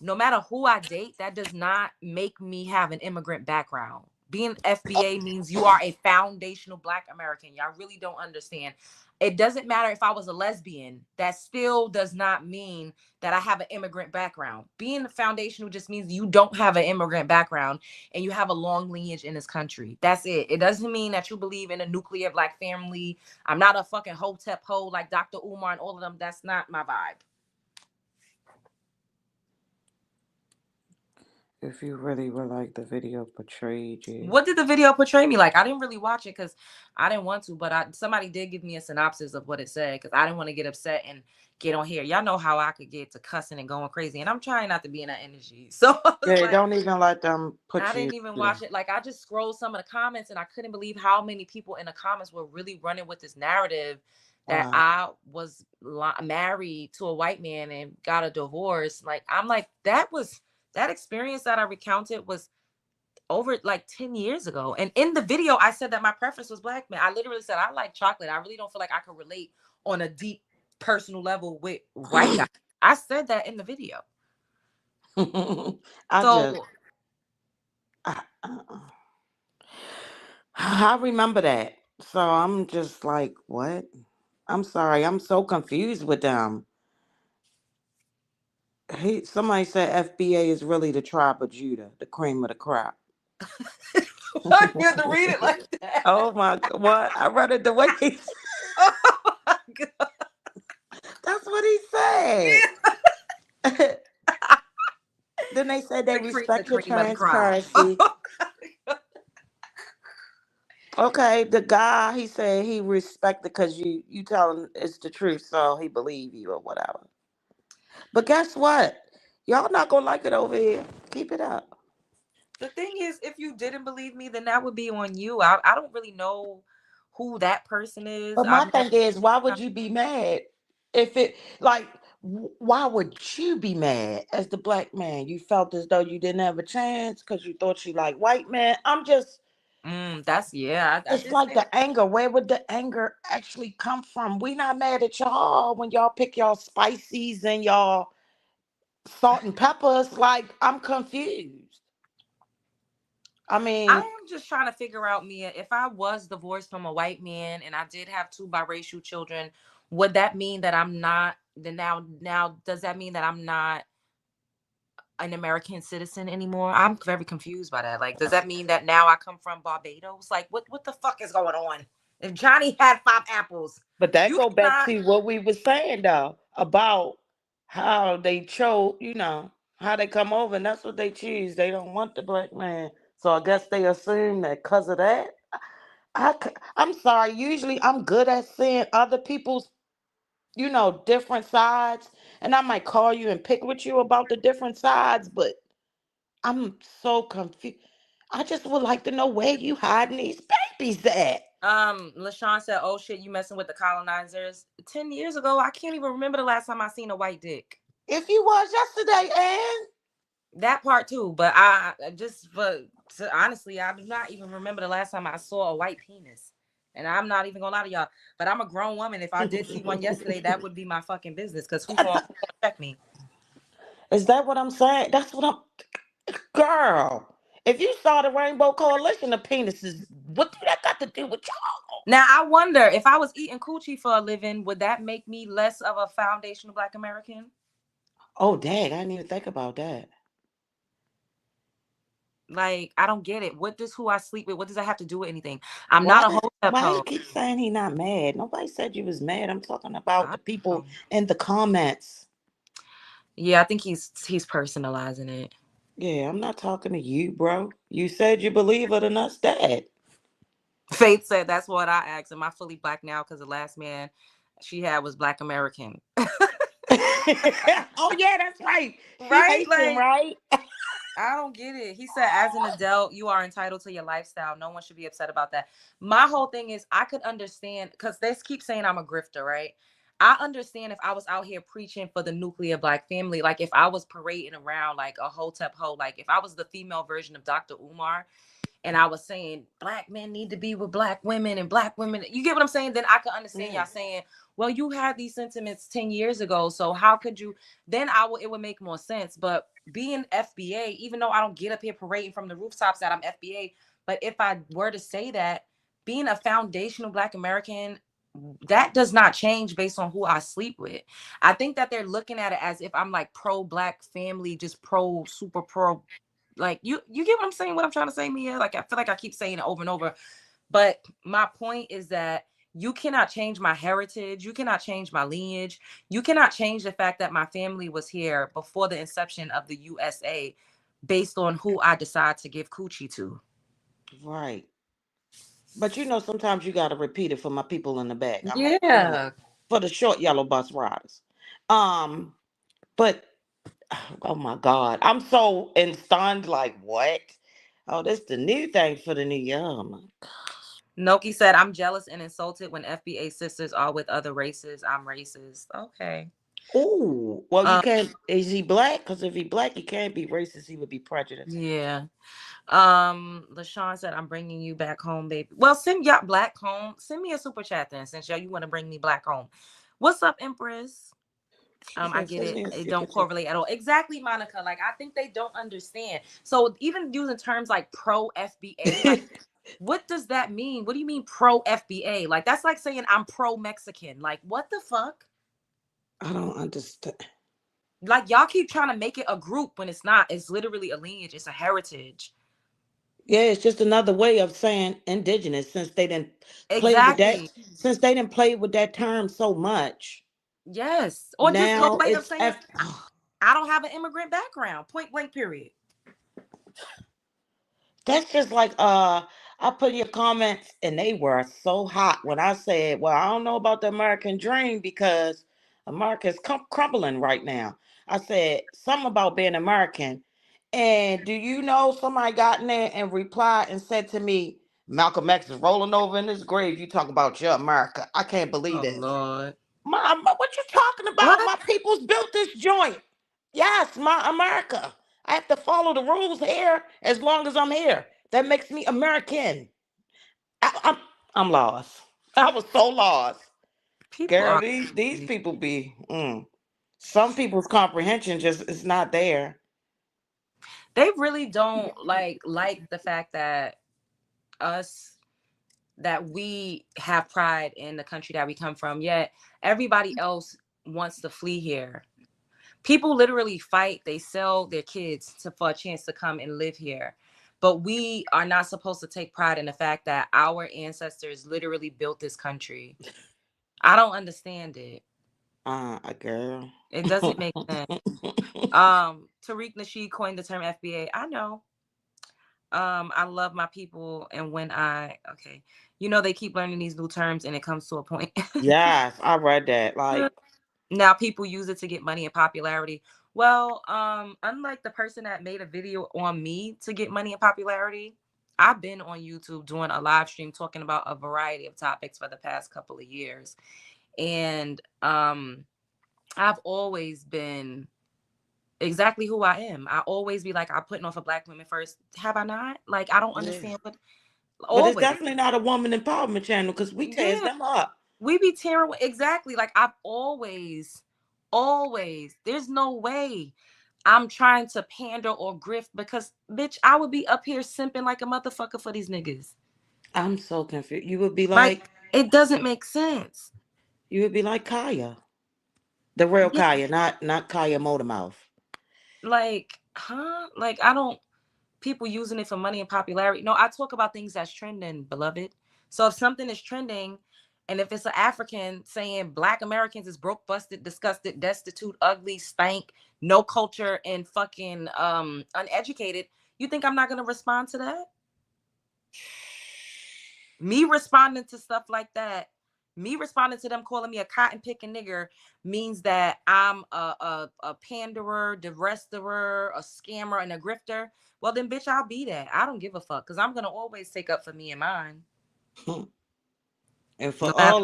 no matter who I date, that does not make me have an immigrant background. Being FBA means you are a foundational Black American. Y'all really don't understand. It doesn't matter if I was a lesbian. That still does not mean that I have an immigrant background. Being foundational just means you don't have an immigrant background and you have a long lineage in this country. That's it. It doesn't mean that you believe in a nuclear Black family. I'm not a fucking hotep ho like Dr. Umar and all of them. That's not my vibe. If you really were like the video portrayed you. What did the video portray me like? I didn't really watch it because I didn't want to, but somebody did give me a synopsis of what it said because I didn't want to get upset and get on here. Y'all know how I could get to cussing and going crazy, and I'm trying not to be in that energy. So yeah, like, don't even let them put I didn't even watch it. Like, I just scrolled some of the comments, and I couldn't believe how many people in the comments were really running with this narrative that I was married to a white man and got a divorce. Like, I'm like, that experience that I recounted was over like 10 years ago. And in the video, I said that my preference was Black men. I literally said, I like chocolate. I really don't feel like I could relate on a deep personal level with white guys. I said that in the video. I remember that. So I'm just like, what? I'm sorry. I'm so confused with them. Somebody said FBA is really the tribe of Judah, the cream of the crop. Why you have to read it like that? Oh my God. What? I read it the way he said. Oh my God. That's what he said. Yeah. Then they said they respect your transparency. Okay, the guy, he said he respected because you tell him it's the truth, so he believe you or whatever. But guess what? Y'all not gonna like it over here. Keep it up. The thing is, if you didn't believe me, then that would be on you. I don't really know who that person is. But my thing is, why would you be mad? If it, like, why would you be mad as the Black man? You felt as though you didn't have a chance because you thought you like white man. I'm just... that's, yeah. It's like the anger. Where would the anger actually come from? We not mad at y'all when y'all pick y'all spices and y'all salt and peppers. Like, I'm confused. I mean, I'm just trying to figure out, Mia, if I was divorced from a white man and I did have 2 biracial children, would that mean that I'm not, then now does that mean that I'm not an American citizen anymore? I'm very confused by that. Like, does that mean that now I come from Barbados? Like, what the fuck is going on? If Johnny had 5 apples. But that go back to what we were saying though about how they chose, how they come over, and that's what they choose. They don't want the Black man. So I guess they assume that because of that. I'm sorry. Usually I'm good at seeing other people's, different sides. And I might call you and pick with you about the different sides, but I'm so confused. I just would like to know where you hiding these babies at. LaShawn said, oh shit, you messing with the colonizers. 10 years ago, I can't even remember the last time I seen a white dick. If you was yesterday, Ann. That part too, but honestly, I do not even remember the last time I saw a white penis. And I'm not even gonna lie to y'all, but I'm a grown woman. If I did see one yesterday, that would be my fucking business. Cause who's gonna check me? Is that what I'm saying? That's what I'm. Girl, if you saw the Rainbow Coalition of penises, what do that got to do with y'all? Now I wonder if I was eating coochie for a living, would that make me less of a foundational Black American? Oh, dang, I didn't even think about that. Like, I don't get it. What does who I sleep with? What does that have to do with anything? I'm Why? not a hotep Why you hoe. keep saying he not mad? Nobody said you was mad. I'm talking about I the people don't know. in the comments. Yeah, I think he's personalizing it. Yeah, I'm not talking to you, bro. You said you believe it, and that's that. Faith said that's what I asked. Am I fully Black now? Because the last man she had was Black American. Oh yeah, that's right. She Right? Haitian, Like, right? I don't get it. He said, as an adult, you are entitled to your lifestyle. No one should be upset about that. My whole thing is, I could understand because they keep saying I'm a grifter, right? I understand if I was out here preaching for the nuclear Black family, like if I was parading around like a hotep hoe, like if I was the female version of Dr. Umar, and I was saying Black men need to be with Black women and Black women, you get what I'm saying? Then I could understand Yeah. y'all saying, well, you had these sentiments 10 years ago. So how could you? Then it would make more sense. But being FBA, even though I don't get up here parading from the rooftops that I'm FBA, but if I were to say that, being a foundational Black American, that does not change based on who I sleep with. I think that they're looking at it as if I'm like pro Black family, just pro, super pro. Like you get what I'm saying? What I'm trying to say, Mia? Like I feel like I keep saying it over and over. But my point is that you cannot change my heritage. You cannot change my lineage. You cannot change the fact that my family was here before the inception of the USA based on who I decide to give coochie to. Right. But sometimes you gotta repeat it for my people in the back. Yeah. For the short yellow bus riders. Um, but oh my God, I'm so stunned. Like what? Oh, this the new thing for the new year. Oh my Noki said, I'm jealous and insulted when FBA sisters are with other races. I'm racist. Okay. Oh, well, you Um, can't. Is he black? Because if he black, he can't be racist. He would be prejudiced. yeah. LaShawn said, I'm bringing you back home, baby. Well, send y'all Black home. Send me a super chat then, since y'all you want to bring me Black home. What's up, Empress? She I said, get "Send it. me a It super don't chat." correlate at all. Exactly, Monica. Like I think they don't understand. So even using terms like pro FBA, like what does that mean? What do you mean pro FBA? Like that's like saying I'm pro Mexican. Like what the fuck? I don't understand. Like y'all keep trying to make it a group when it's not. It's literally a lineage. It's a heritage. Yeah, it's just another way of saying indigenous since they didn't play with that. Exactly. Since they didn't play with that term so much. Yes. Or just no Now way of it's saying I don't have an immigrant background. Point blank. Period. That's just like I put your comments and they were so hot when I said, well, I don't know about the American dream because America's crumbling right now. I said something about being American. And do you know somebody got in there and replied and said to me, Malcolm X is rolling over in his grave. You talk about your America. I can't believe Oh this. Lord. What you talking about? What? My people's built this joint. Yes, my America. I have to follow the rules here as long as I'm here. That makes me American. I'm lost. I was so lost. People Girl, are these crazy. people be some people's comprehension just is not there. They really don't like the fact that us that we have pride in the country that we come from, yet everybody else wants to flee here. People literally fight, they sell their kids for a chance to come and live here. But we are not supposed to take pride in the fact that our ancestors literally built this country. I don't understand it. Girl. It doesn't make sense. Tariq Nasheed coined the term FBA. I know. I love my people, and when okay, they keep learning these new terms, and it comes to a point. Yes, I read that. Like, Now people use it to get money and popularity. Well, unlike the person that made a video on me to get money and popularity, I've been on YouTube doing a live stream talking about a variety of topics for the past couple of years, and I've always been exactly who I am. I always be like, I'm putting off for Black women first. Have I not? Like, I don't yeah. understand what. But it's Always. definitely not a woman empowerment channel because we tears Yeah. them up. We be tearing exactly. Like I've always, there's no way I'm trying to pander or grift because bitch, I would be up here simping like a motherfucker for these niggas. I'm so confused. You would be Like like, it doesn't make sense. Kaya. The real Yeah, Kaya, not Kaya Motormouth. like, huh? Like I don't people using it for money and popularity. No, I talk about things that's trending, beloved. So if something is trending, and if it's an African saying Black Americans is broke, busted, disgusted, destitute, ugly, stank, no culture, and fucking uneducated, you think I'm not gonna respond to that? Me responding to stuff like that, me responding to them calling me a cotton picking nigger means that I'm a panderer, divesterer, a scammer, and a grifter. Well, then, bitch, I'll be that. I don't give a fuck because I'm gonna always take up for me and mine. And No matter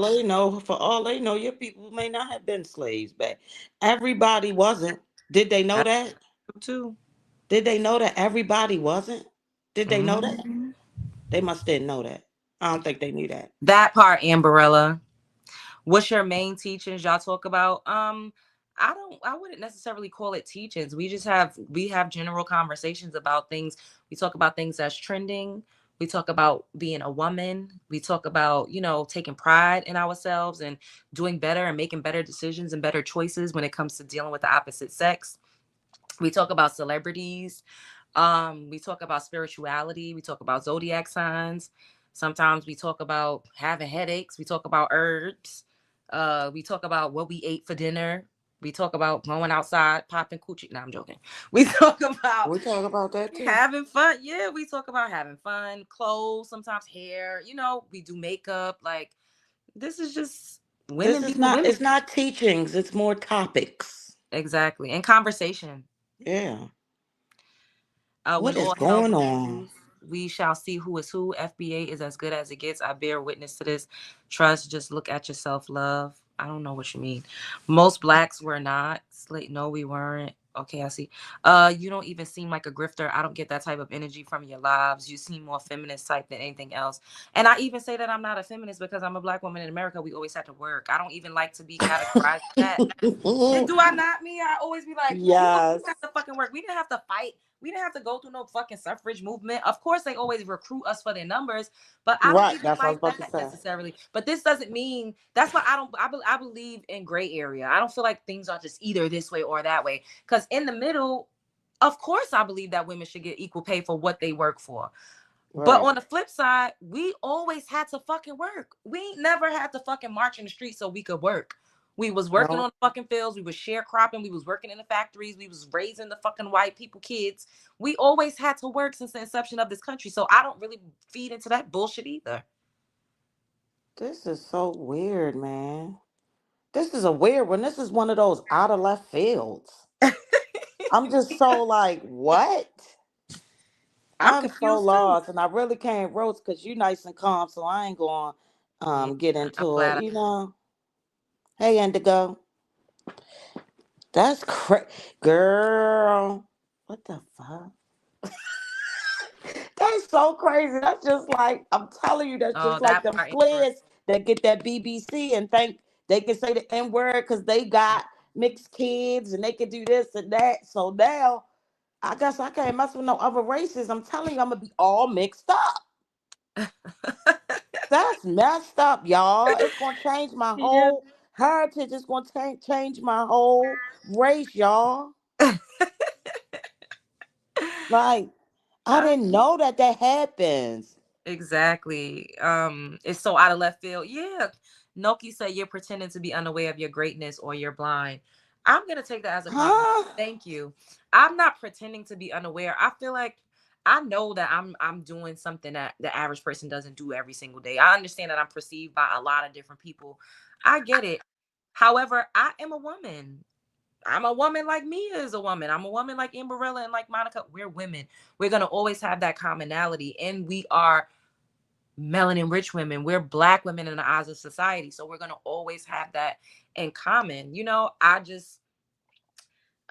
for all they know, your people may not have been slaves back. Everybody wasn't. Did they know that's that? true too. Did they know that everybody wasn't? Did they know that? Mhm. They must didn't know that. I don't think they knew that. That part, Amberella. What's your main teachings y'all talk about? I wouldn't necessarily call it teachings. We have general conversations about things. We talk about things that's trending. We talk about being a woman. We talk about, taking pride in ourselves and doing better and making better decisions and better choices when it comes to dealing with the opposite sex. We talk about celebrities. We talk about spirituality. We talk about zodiac signs. Sometimes we talk about having headaches. We talk about herbs. We talk about what we ate for dinner. We talk about going outside, popping coochie. No, I'm joking. We talk about We talk about that too. having fun. Yeah, we talk about having fun, clothes, sometimes hair. We do makeup. Like this is just This women is being not. women. It's not teachings. It's more topics. Exactly. And conversation. Yeah. When What is all hell going breaks on? loose, we shall see who is who. FBA is as good as it gets. I bear witness to this. Trust, just look at yourself, love. I don't know what you mean. Most blacks were not. Slate, no, we weren't. Okay, I see. You don't even seem like a grifter. I don't get that type of energy from your lives. You seem more feminist type than anything else. And I even say that I'm not a feminist because I'm a black woman in America. We always have to work. I don't even like to be categorized as that. And do I not? Me, I always be like, we always Yes. have to fucking work. We didn't have to fight. We didn't have to go through no fucking suffrage movement. Of course, they always recruit us for their numbers, but I don't Right. even That's what I was like about to that say. necessarily. But this doesn't mean that's why I don't. I believe in gray area. I don't feel like things are just either this way or that way. Because in the middle, of course, I believe that women should get equal pay for what they work for. But Right. on the flip side, we always had to fucking work. We never had to fucking march in the street so we could work. We was working No. on the fucking fields. We was sharecropping. We was working in the factories. We was raising the fucking white people kids. We always had to work since the inception of this country. So I don't really feed into that bullshit either. This is so weird, man. This is a weird one. This is one of those out of left fields. I'm just so like, what? I'm I'm so confused too. lost, and I really can't roast because you nice and calm, so I ain't going Yeah, get I'm into it. glad. Hey, Indigo, that's girl. What the fuck? That's so crazy. That's just like I'm telling you. That's just Oh, like that them part. flares that get that BBC and think they can say the N word because they got mixed kids and they can do this and that. So now I guess I can't mess with no other races. I'm telling you, I'm gonna be all mixed up. That's messed up, y'all. It's gonna change my Yeah. whole heritage. It's gonna change my whole race, y'all. Like I Uh, didn't know that happens. Exactly. It's so out of left field. Yeah. Noki said you're pretending to be unaware of your greatness or you're blind. I'm gonna take that as a compliment. Huh? Thank you. I'm not pretending to be unaware. I feel like I know that I'm doing something that the average person doesn't do every single day. I understand that I'm perceived by a lot of different people. I get it. However, I am a woman. I'm a woman like Mia is a woman. I'm a woman like Amberella and like Monica. We're women. We're gonna always have that commonality, and we are melanin rich women. We're black women in the eyes of society. So we're gonna always have that in common.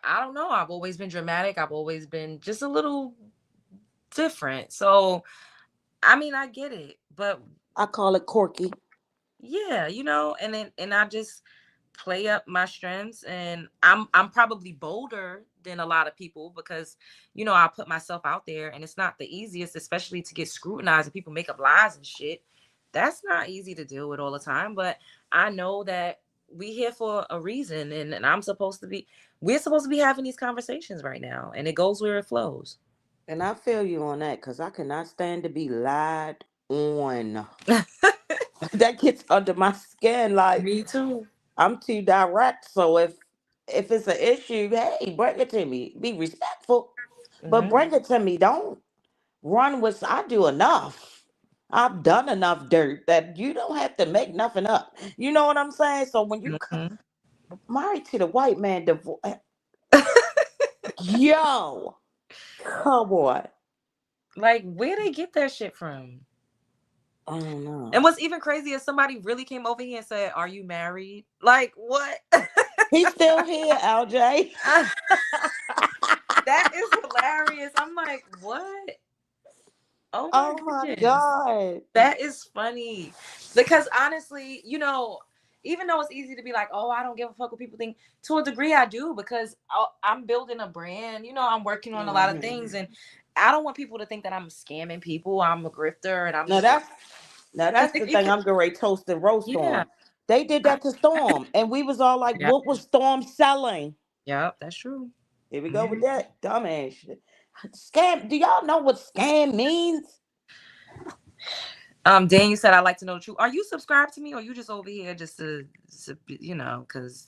I don't know. I've always been dramatic. I've always been just a little different. So I mean, I get it, but I call it quirky. yeah, and I just play up my strengths, and I'm probably bolder than a lot of people because I put myself out there, and it's not the easiest, especially to get scrutinized and people make up lies and shit. That's not easy to deal with all the time, but I know that we here for a reason, and we're supposed to be having these conversations right now, and it goes where it flows. And I feel you on that because I cannot stand to be lied on. That gets under my skin. Like, Me too. I'm too direct. So if it's an issue, hey, bring it to me. Be respectful, but Hmm. bring it to me. Don't run with. I do enough. I've done enough dirt that you don't have to make nothing up. You know what I'm saying? So when you Hmm. married to the white man, divorce, yo, come on. Like, where they get that shit from? I don't And know. what's even crazy is somebody really came over here and said, "Are you married?" Like, what? He's still here, LJ. That is hilarious. I'm like, what? Oh my Oh my goodness. God. That is funny. Because honestly, even though it's easy to be like, oh, I don't give a fuck what people think, to a degree I do, because I'm building a brand. I'm working on a lot of Mhm. things, and I don't want people to think that I'm scamming people, I'm a grifter, and I'm Now just like, that's now because that's the thing I'm getting ready to toast and roast yeah. on. They did that to Storm, and we was all like, Yeah. "What was Storm selling?" Yep, that's true. Here we go with Mhm. that dumbass shit. Scam. Do y'all know what scam means? Daniel said, "I like to know the truth." Are you subscribed to me, or you just over here just because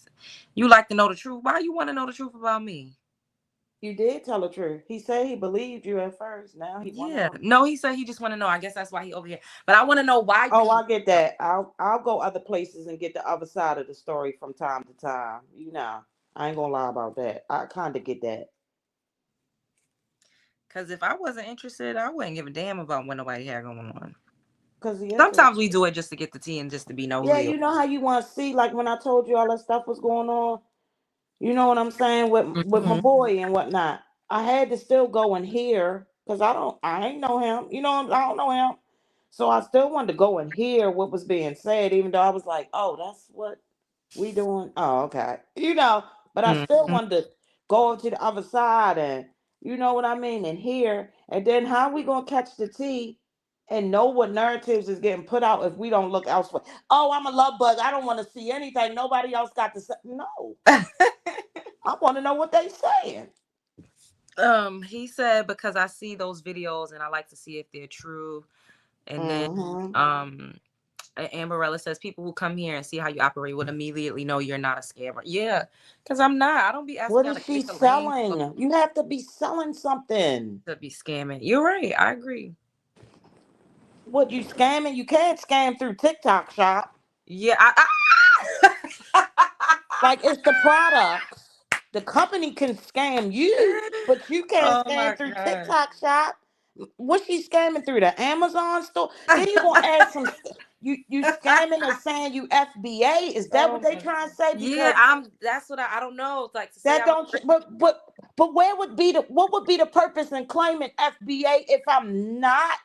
you like to know the truth? Why you want to know the truth about me? You did tell the truth. He said he believed you at first. Now he wanna Yeah. know. No, he said he just want to know. I guess that's why he over here. But I want to know why you Oh, believe I get so. that. I'll go other places and get the other side of the story from time to time. I ain't gonna lie about that. I kind of get that. Because if I wasn't interested, I wouldn't give a damn about what nobody had going on. Cause the interest. Sometimes we do it just to get the tea and just to be Yeah, nosy. you know how you want to see, like when I told you all that stuff was going on. You know what I'm saying with my Hmm. boy and whatnot. I had to still go and hear because I ain't know him. I don't know him. So I still wanted to go and hear what was being said, even though I was like, oh, that's what we doing. Oh, okay. But I still Hmm. wanted to go over to the other side and you know what I mean and hear. And then how we gonna catch the tea and know what narratives is getting put out if we don't look elsewhere? Oh, I'm a love bug. I don't want to see anything. Nobody else got to say. No. I want to know what they saying. He said, because I see those videos and I like to see if they're true. And then Hmm. Amberella says people who come here and see how you operate would immediately know you're not a scammer. Yeah, because I'm not. I don't be asking What y'all is to she click a link or selling? You have to be selling something. to be scamming. You're right. I agree. What you scamming? You can't scam through TikTok shop. Yeah. Like it's the products. The company can scam you, but you can't Oh scam my through god. TikTok shop. What's she scamming through the Amazon store? Then you gonna add some. You scamming and saying you FBA? Is that what Oh they my. trying to say? Yeah, Because that's what I don't know. It's like to say that I'm a don't. But where would be the what would be the purpose in claiming FBA if I'm not?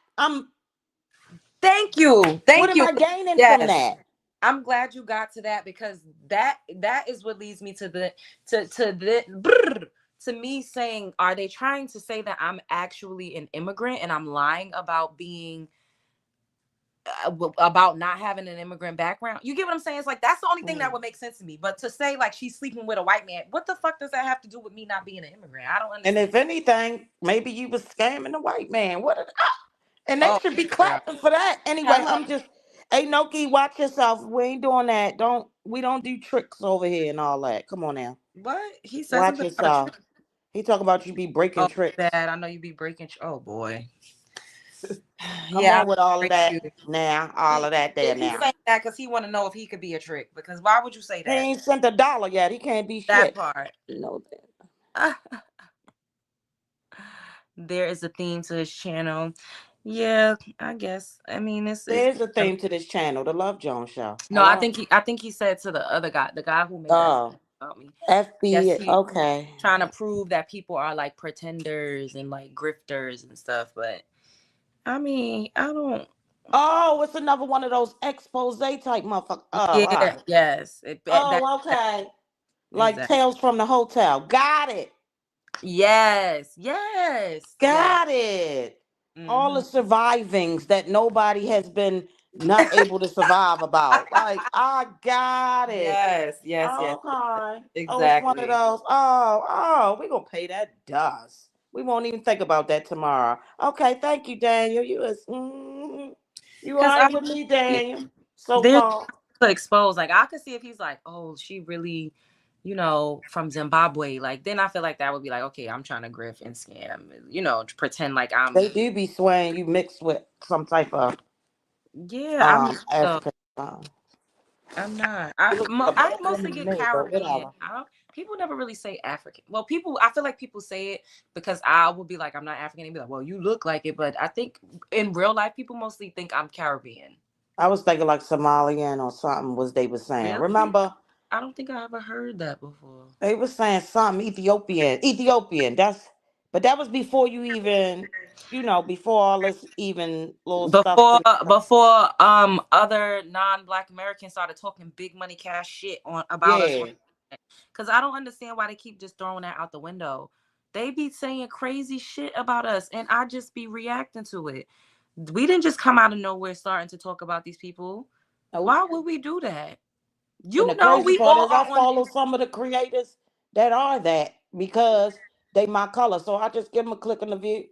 Thank you. What Thank am you. I gaining from Yes. that? I'm glad you got to that, because that is what leads me to to me saying, are they trying to say that I'm actually an immigrant and I'm lying about being about not having an immigrant background? You get what I'm saying? It's like that's the only thing that Mm. would make sense to me. But to say like she's sleeping with a white man, what the fuck does that have to do with me not being an immigrant? I don't And understand. if anything, maybe you was scamming the white man. And they Oh should be my god. clapping for that. Anyway, Hello. I'm just, hey Noki, watch yourself. We ain't doing that. We don't do tricks over here and all that. Come on now, What? He said watch something about a yourself. trick. He talking about you be breaking Oh, tricks. dad, I know you be breaking. Oh boy. Come Yeah, I on with all of break that you. now, all of that there He's now. saying that because he want to know if he could be a trick. Because why would you say He that? ain't sent $1 yet. He can't be That shit. part. No, that. There is a theme to his channel. Yeah, I guess. I mean, it's There's a theme to this channel, the Love Jones Show. no. I Hello. think he said to the other guy, the guy who made that Oh, about me. Yes, FB. he Okay. trying to prove that people are like pretenders and like grifters and stuff. But I mean, I don't. Oh, it's another one of those expose type motherfuckers. Oh, all Yeah. right. Yes. Oh, okay. Like Exactly. Tales from the Hotel. Got it. Yes. Yes. Yes. Got it. All the Hmm. survivings that nobody has been not able to survive about. Like, I got it. Yes. Yes. Yes. Okay. Oh, it's one of Exactly. those. Oh, we're gonna pay that dust. We won't even think about that tomorrow. Okay, thank you, Daniel. You all Because right with me, Daniel? So there's far. to expose. Like I could see if he's like, oh, she really, from Zimbabwe. Like then I feel like that would be like, okay, I'm trying to grift and scam. To pretend like I'm. They do be swaying you mixed with some type of Yeah, I'm not though. African. I'm not. You look like a I black mostly woman to get me, but Caribbean. whatever. I don't. People never really say African. Well, people. I feel like people say it because I will be like, I'm not African, and be like, well, you look like it. But I think in real life, people mostly think I'm Caribbean. I was thinking like Somalian or something was they were saying. Really? Remember? I don't think I ever heard that before. They were saying something Ethiopian. Ethiopian. But that was before you even, before all this even little stuff. Before other non-black Americans started talking big money cash shit on about us on, Yeah. because I don't understand why they keep just throwing that out the window. They be saying crazy shit about us and I just be reacting to it. We didn't just come out of nowhere starting to talk about these people. Nope. Why would we do that? And the crazy We part all is I are on follow some of the creators that are that because they my color. So I just give them a click on the view,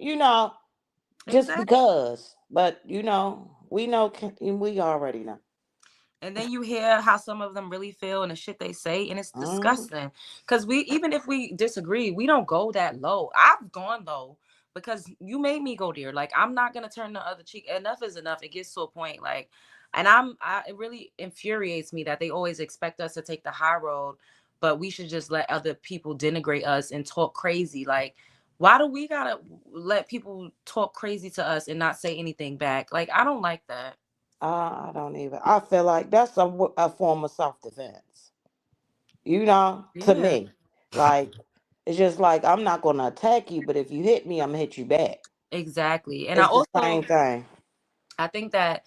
just exactly. because. But we know we already know. And then you hear how some of them really feel and the shit they say, and it's Mhm. disgusting. Because even if we disagree, we don't go that low. I've gone low because you made me go there. Like I'm not gonna turn the other cheek. Enough is enough. It gets to a point like, and it really infuriates me that they always expect us to take the high road, but we should just let other people denigrate us and talk crazy. Like, why do we gotta let people talk crazy to us and not say anything back? Like, I don't like that. I don't even. I feel like that's a form of self defense. To Yeah. me, like it's just like I'm not gonna attack you, but if you hit me, I'm gonna hit you back. Exactly. And It's the same thing. I think that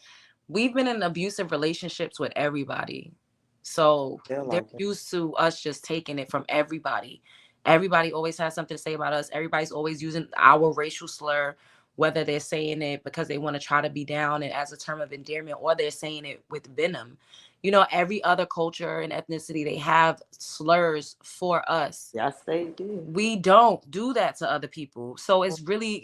we've been in abusive relationships with everybody. So Feel they're like it. used to us just taking it from everybody. Everybody always has something to say about us. Everybody's always using our racial slur, whether they're saying it because they want to try to be down and as a term of endearment, or they're saying it with venom. Every other culture and ethnicity, they have slurs for us. Yes, they do. We don't do that to other people. So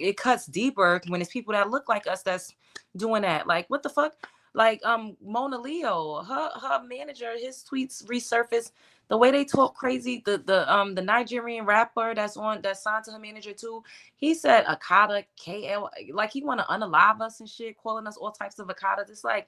it cuts deeper when it's people that look like us that's doing that. Like what the fuck? Like Mona Leo, her manager, his tweets resurfaced the way they talk crazy. The Nigerian rapper that's signed to her manager too. He said Akata KL, like he want to unalive us and shit, calling us all types of Akatas. It's like,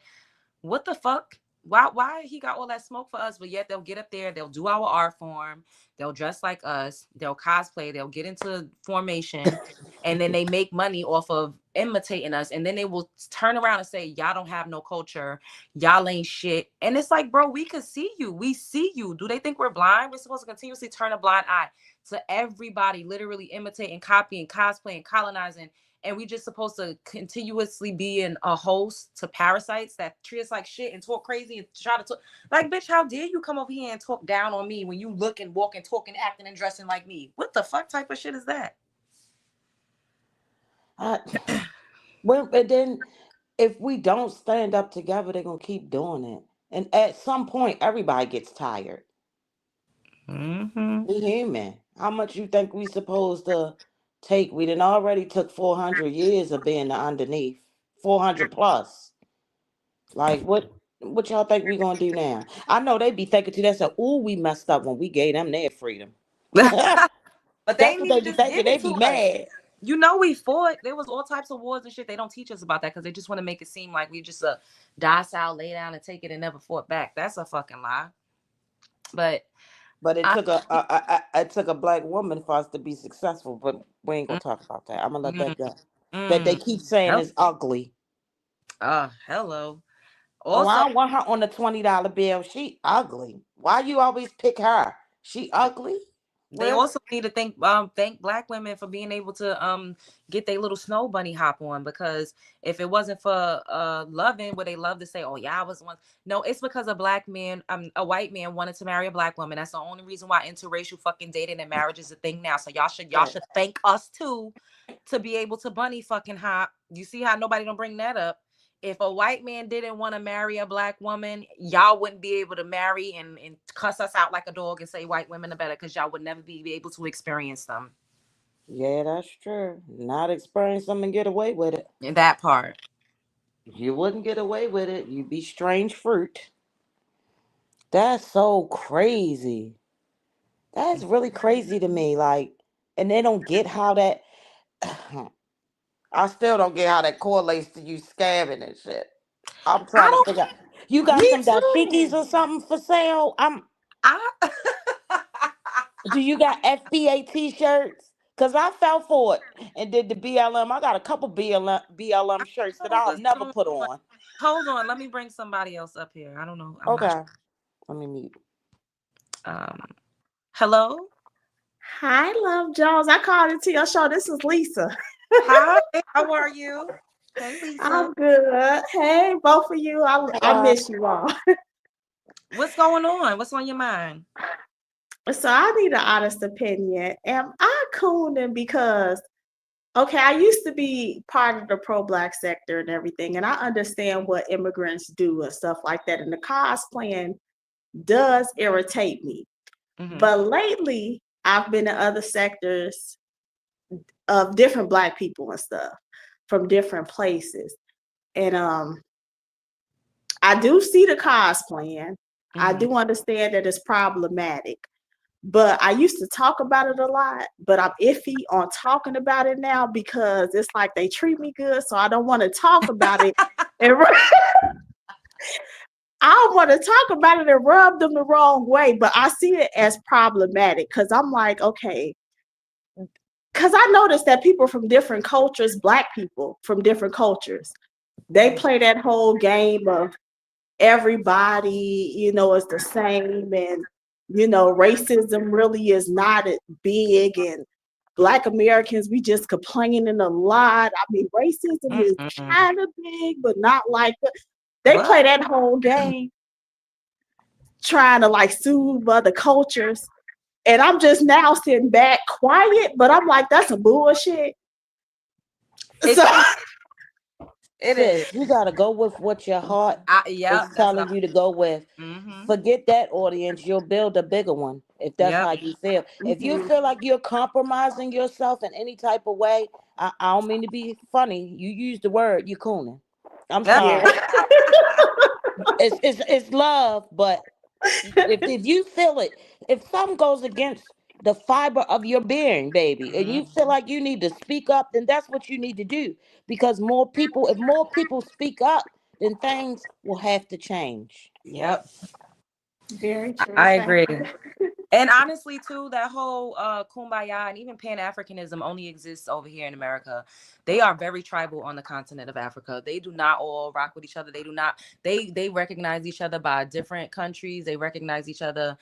what the fuck? Why he got all that smoke for us, but yet they'll get up there, they'll do our art form, they'll dress like us, they'll cosplay, they'll get into formation, and then they make money off of imitating us, and then they will turn around and say, y'all don't have no culture, y'all ain't shit. And it's like, bro, we could see you. We see you. Do they think we're blind? We're supposed to continuously turn a blind eye to everybody literally imitating, copying, cosplaying, colonizing, and we just supposed to continuously be in a host to parasites that treat us like shit and talk crazy and try to talk like, bitch, how dare you come over here and talk down on me when you look and walk and talk and acting and dressing like me? What the fuck type of shit is that? I, and then if we don't stand up together, they're gonna keep doing it. And at some point, everybody gets tired. Mm-hmm. We human. How much you think we supposed to take? We done already took 400 years of being underneath. 400 plus. Like what y'all think we gonna do now? I know they be thinking to themselves, ooh, we messed up when we gave them their freedom. That's But they what didn't they even be just thinking. give They it be to us. mad. We fought. There was all types of wars and shit. They don't teach us about that because they just want to make it seem like we just docile, lay down and take it and never fought back. That's a fucking lie. But But it I took it took a black woman for us to be successful. But we ain't gonna talk about that. I'm gonna let mm, that go. That they mm, keep saying hello. is ugly. Hello. Oh, Also, I don't want her on the $20 bill. She ugly. Why you always pick her? She ugly. They Well, also need to thank Black women for being able to get their little snow bunny hop on, because if it wasn't for loving, where they love to say, oh yeah, I was one. No, it's because a Black man, a white man wanted to marry a Black woman. That's the only reason why interracial fucking dating and marriage is a thing now. So y'all right. should thank us too, to be able to bunny fucking hop. You see how nobody don't bring that up? If a white man didn't want to marry a Black woman, y'all wouldn't be able to marry and cuss us out like a dog and say white women are better, because y'all would never be able to experience them. Yeah, that's true. Not experience them and get away with it. In that part. You wouldn't get away with it. You'd be strange fruit. That's so crazy. That's really crazy to me. Like, and they don't get how that. I still don't get how that correlates to you scamming and shit. I'm I trying to figure out. You don't. got Me some dashikis too. or something for sale? I. Do you got FBA t-shirts? Cause I fell for it and did the BLM. I got a couple BLM shirts that know I'll what's never going put on. on. Hold on. Let me bring somebody else up here. I don't know. I'm not Okay. Let me mute. sure. Hello. Hi, Love Jones. I called into your show. This is Lisa. Hi. How are you? Hey, Lisa. I'm good. Hey, both of you. I Hi. miss you all. What's going on? What's on your mind? So I need an honest opinion. Am I cooning because okay, I used to be part of the pro-black sector and everything, and I understand what immigrants do and stuff like that. And the cosplaying does irritate me. Mm-hmm. But lately, I've been in other sectors of different black people and stuff from different places. And I do see the cosplaying. I Mm-hmm. do understand that it's problematic. But I used to talk about it a lot, but I'm iffy on talking about it now because it's like they treat me good, so I don't want to talk about it. And I don't want to talk about it and rub them the wrong way, but I see it as problematic because I'm like, okay, because I noticed that people from different cultures, black people from different cultures, they play that whole game of everybody, is the same, and racism really is not big, and black Americans, we just complaining a lot. I mean, racism is Mm-mm. kind of big, but not like they What? play that whole game trying to like soothe other cultures. And I'm just now sitting back quiet, but I'm like, that's some bullshit. It, So it is. Sis, you gotta go with what your heart Yep. is That's what telling you to go with. I'm. Mm-hmm. Forget that audience. You'll build a bigger one if that's Yep. how you feel. If you mhm, feel like you're compromising yourself in any type of way, I don't mean to be funny. You use the word you cooning. I'm Yep. yeah. sorry. It's love, but if you feel it, if something goes against the fiber of your being, baby, and you Mm-hmm. feel like you need to speak up, then that's what you need to do. Because if more people speak up, then things will have to change. Yep. Very true. I Thank agree. you. And honestly, too, that whole kumbaya and even Pan Africanism only exists over here in America. They are very tribal on the continent of Africa. They do not all rock with each other. They do not. They recognize each other by different countries. They recognize each other,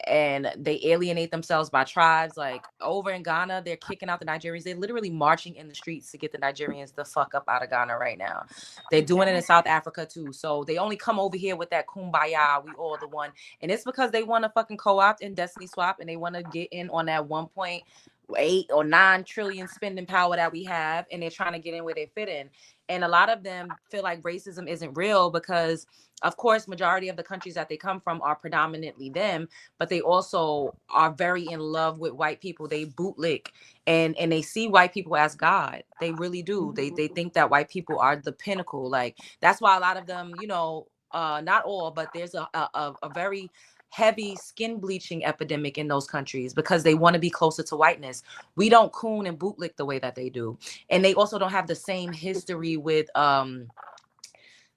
and they alienate themselves by tribes. Like over in Ghana, they're kicking out the Nigerians. They're literally marching in the streets to get the Nigerians the fuck up out of Ghana right now. They're doing it in South Africa too. So they only come over here with that kumbaya, we all the one. And it's because they want to fucking co-opt and destiny swap, and they want to get in on that 1.8 or 9 trillion spending power that we have, and they're trying to get in where they fit in. And a lot of them feel like racism isn't real because, of course, majority of the countries that they come from are predominantly them, but they also are very in love with white people. They bootlick and they see white people as God. They really do. They think that white people are the pinnacle. Like that's why a lot of them, not all, but there's a very heavy skin bleaching epidemic in those countries because they want to be closer to whiteness. We don't coon and bootlick the way that they do. And they also don't have the same history with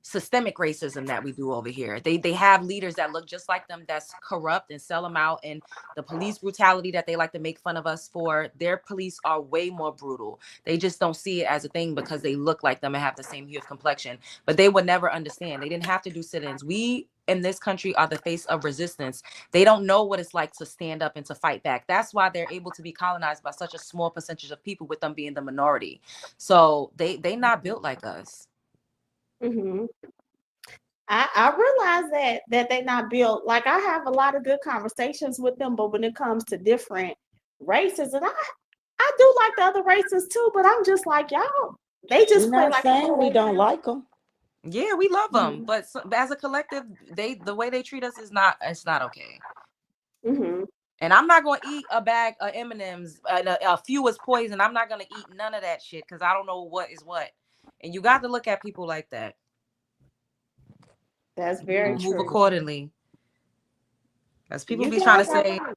systemic racism that we do over here. They have leaders that look just like them that's corrupt and sell them out, and the police brutality that they like to make fun of us for, their police are way more brutal. They just don't see it as a thing because they look like them and have the same hue of complexion. But they would never understand. They didn't have to do sit-ins. We in this country are the face of resistance. They don't know what it's like to stand up and to fight back. That's why they're able to be colonized by such a small percentage of people, with them being the minority. So they not built like us. Hmm. I realize that they not built like I have a lot of good conversations with them, but when it comes to different races, and I do like the other races too, but I'm just like y'all. They We're just play not like a saying we whole. don't like them. Yeah, we love them, Mhm. but as a collective, the way they treat us is not, it's not okay. Mhm. And I'm not gonna eat a bag of M&Ms. A few is poison. I'm not gonna eat none of that shit because I don't know what is what. And you got to look at people like that. That's very Move true. accordingly. As people You be trying guys to are say, right.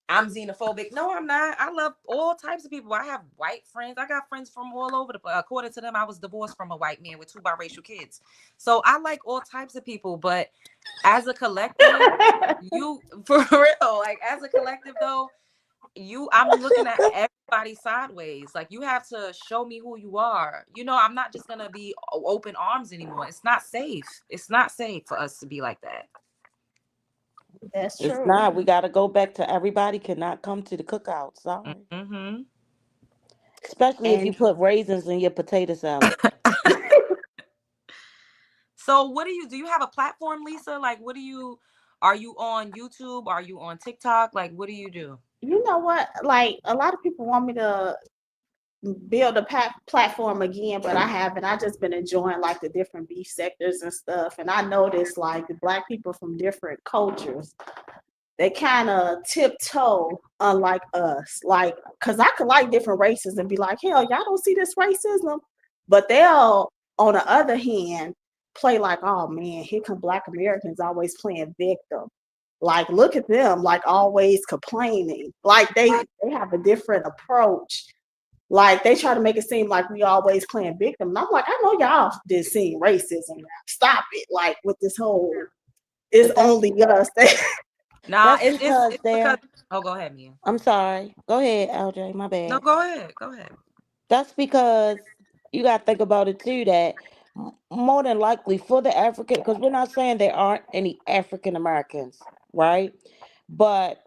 I'm xenophobic. No, I'm not. I love all types of people. I have white friends. I got friends from all over the place. According to them, I was divorced from a white man with 2 biracial kids. So I like all types of people. But as a collective, you for real, like as a collective though, I'm looking at everybody sideways. Like you have to show me who you are. I'm not just gonna be open arms anymore. It's not safe. It's not safe for us to be like that. That's It's true. not. We got to go back to everybody cannot come to the cookout. Sorry. Mm-hmm. Especially if you And put raisins in your potato salad. So what do you have a platform, Lisa? Like are you on YouTube? Are you on TikTok? Like what do you do? you know what? Like a lot of people want me to build a platform again, but I haven't. I just been enjoying like the different beef sectors and stuff. And I noticed like the black people from different cultures, they kind of tiptoe unlike us. Like, cause I could like different races and be like, hell, y'all don't see this racism, but they'll, on the other hand, play like, oh man, here come Black Americans always playing victim. Like, look at them, like always complaining. Like they have a different approach. Like they try to make it seem like we always playing victim. And I'm like, I know y'all did see racism. Stop it. Like with this whole, it's But that's only us. Nah, that's because it's because they're. oh, go ahead, Mia. I'm sorry. Go ahead, LJ. My No, bad. go ahead. Go ahead. That's because you got to think about it too. That more than likely for the African, because we're not saying there aren't any African Americans, right? But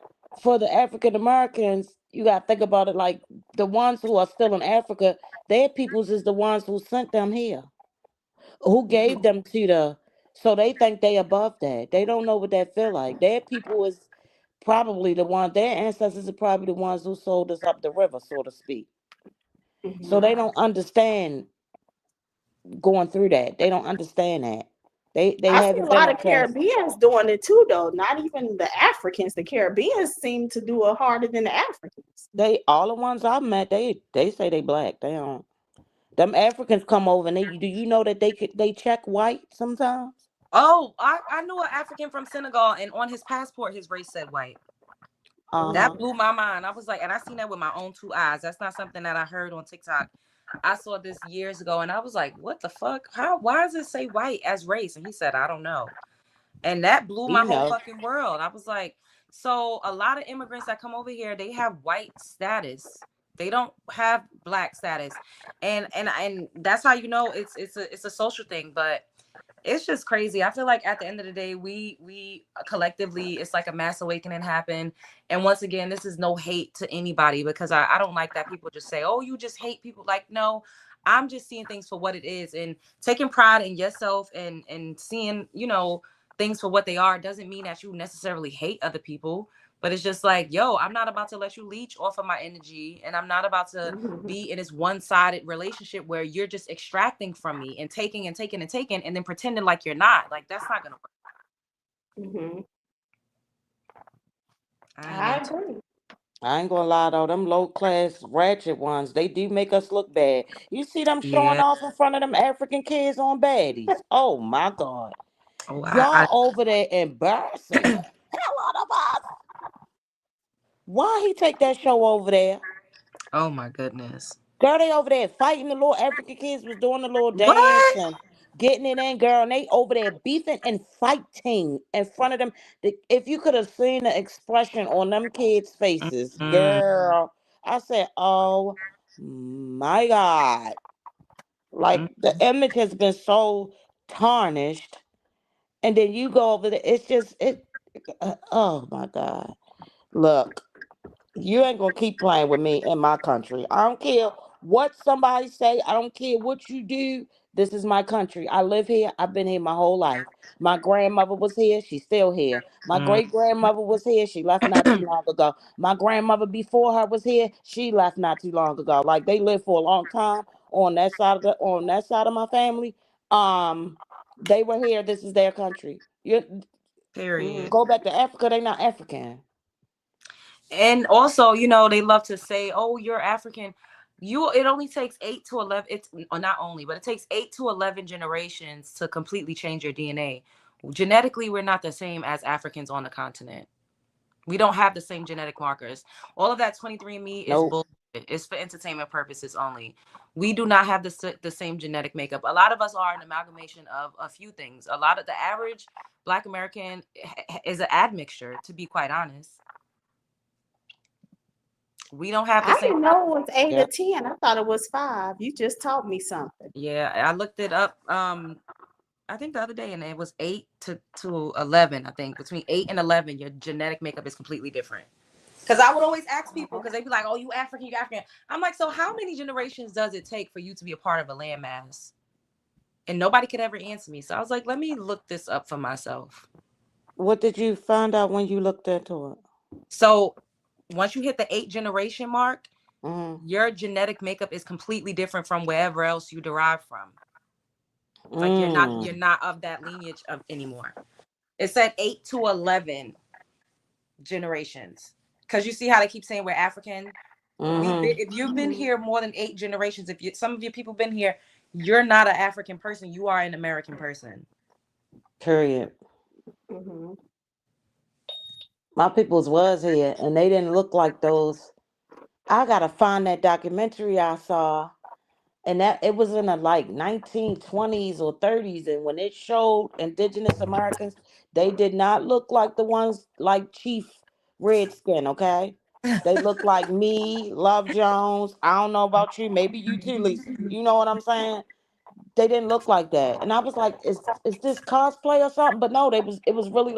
for the African Americans, you got to think about it like the ones who are still in Africa, their peoples is the ones who sent them here, who gave them to the. So they think they above that. They don't know what that feel like. Their people is probably the one. Their ancestors are probably the ones who sold us up the river, so to speak. So they Mhm. don't understand going through that. They don't understand that. They I see a haven't been lot of oppressed. Caribbeans doing it too, though. Not even the Africans. The Caribbeans seem to do it harder than the Africans. They all the ones I met, they say they black. They don't. Them Africans come over and they do you know that they check white sometimes? Oh, I knew an African from Senegal, and on his passport, his race said white. That Uh-huh. blew my mind. I was like, and I seen that with my own 2 eyes. That's not something that I heard on TikTok. I saw this years ago, and I was like, what the fuck? Why does it say white as race? And he said, I don't know. And that blew my You whole know. fucking world. I was like, so a lot of immigrants that come over here, they have white status. They don't have black status. And that's how you know it's a social thing, but it's just crazy. I feel like at the end of the day, we collectively, it's like a mass awakening happened. And once again, this is no hate to anybody, because I don't like that people just say, oh, you just hate people. Like, no, I'm just seeing things for what it is, and taking pride in yourself, and seeing, things for what they are doesn't mean that you necessarily hate other people. But it's just like, yo, I'm not about to let you leech off of my energy, and I'm not about to Mhm. be in this one-sided relationship where you're just extracting from me and taking and taking and taking, and then pretending like you're not. Like, that's not gonna work. Mhm. I ain't I into it. agree. I ain't gonna lie though, them low class ratchet ones, they do make us look bad. You see them showing Yeah. off in front of them African kids on baddies. Oh my God. Oh, Y'all over there embarrassing the hell out of us. Why he take that show over there? oh my goodness. Girl, they over there fighting. The little African kids was doing the little dance What? and getting it in, girl. And they over there beefing and fighting in front of them. If you could have seen the expression on them kids' faces, Mm, girl, I said, oh my God. Like mm, the image has been so tarnished. and then you go over there. It's just it. Oh my God! Look, you ain't gonna keep playing with me in my country. I don't care what somebody say. I don't care what you do. This is my country. I live here. I've been here my whole life. My grandmother was here. She's still here. My Mm. great grandmother was here. She left not too long ago. My grandmother before her was here. She left not too long ago. Like they lived for a long time on that side of my family. Um, they were here. This is their country. Period. Go back to Africa. They not African. And also, they love to say, "Oh, you're African." It only takes 8 to 11. It's or not only, but it takes 8 to 11 generations to completely change your DNA. Genetically, we're not the same as Africans on the continent. We don't have the same genetic markers. All of that 23andMe is Nope. bullshit. It's for entertainment purposes only. We do not have the same genetic makeup. A lot of us are an amalgamation of a few things. A lot of the average Black American is an admixture, to be quite honest. We don't have the I same. didn't know it was 8 Yeah. or 10. I thought it was 5. You just taught me something. Yeah, I looked it up. I think the other day, and it was 8 to 11. I think between 8 and 11, your genetic makeup is completely different. Because I would always ask people, because they'd be like, "Oh, you African, you African." I'm like, "So how many generations does it take for you to be a part of a landmass?" And nobody could ever answer me. So I was like, "Let me look this up for myself." What did you find out when you looked into it? So once you hit the 8 generation mark, Mm, your genetic makeup is completely different from wherever else you derive from. Like you're mm, not of that lineage of anymore. It said 8 to 11 generations. Because you see how they keep saying we're African. mm-hmm. If you've been here more than 8 generations, if some of your people been here, you're not an African person. You are an American person. Period. Mm-hmm. My peoples was here, and they didn't look like those. I gotta find that documentary I saw, and that it was in the like 1920s or 30s, and when it showed indigenous Americans, they did not look like the ones like Chief Redskin. Okay, they look like me, Love Jones. I don't know about you, maybe you too, Lisa. You know what I'm saying? They didn't look like that, and I was like, is this cosplay or something? But no, it was really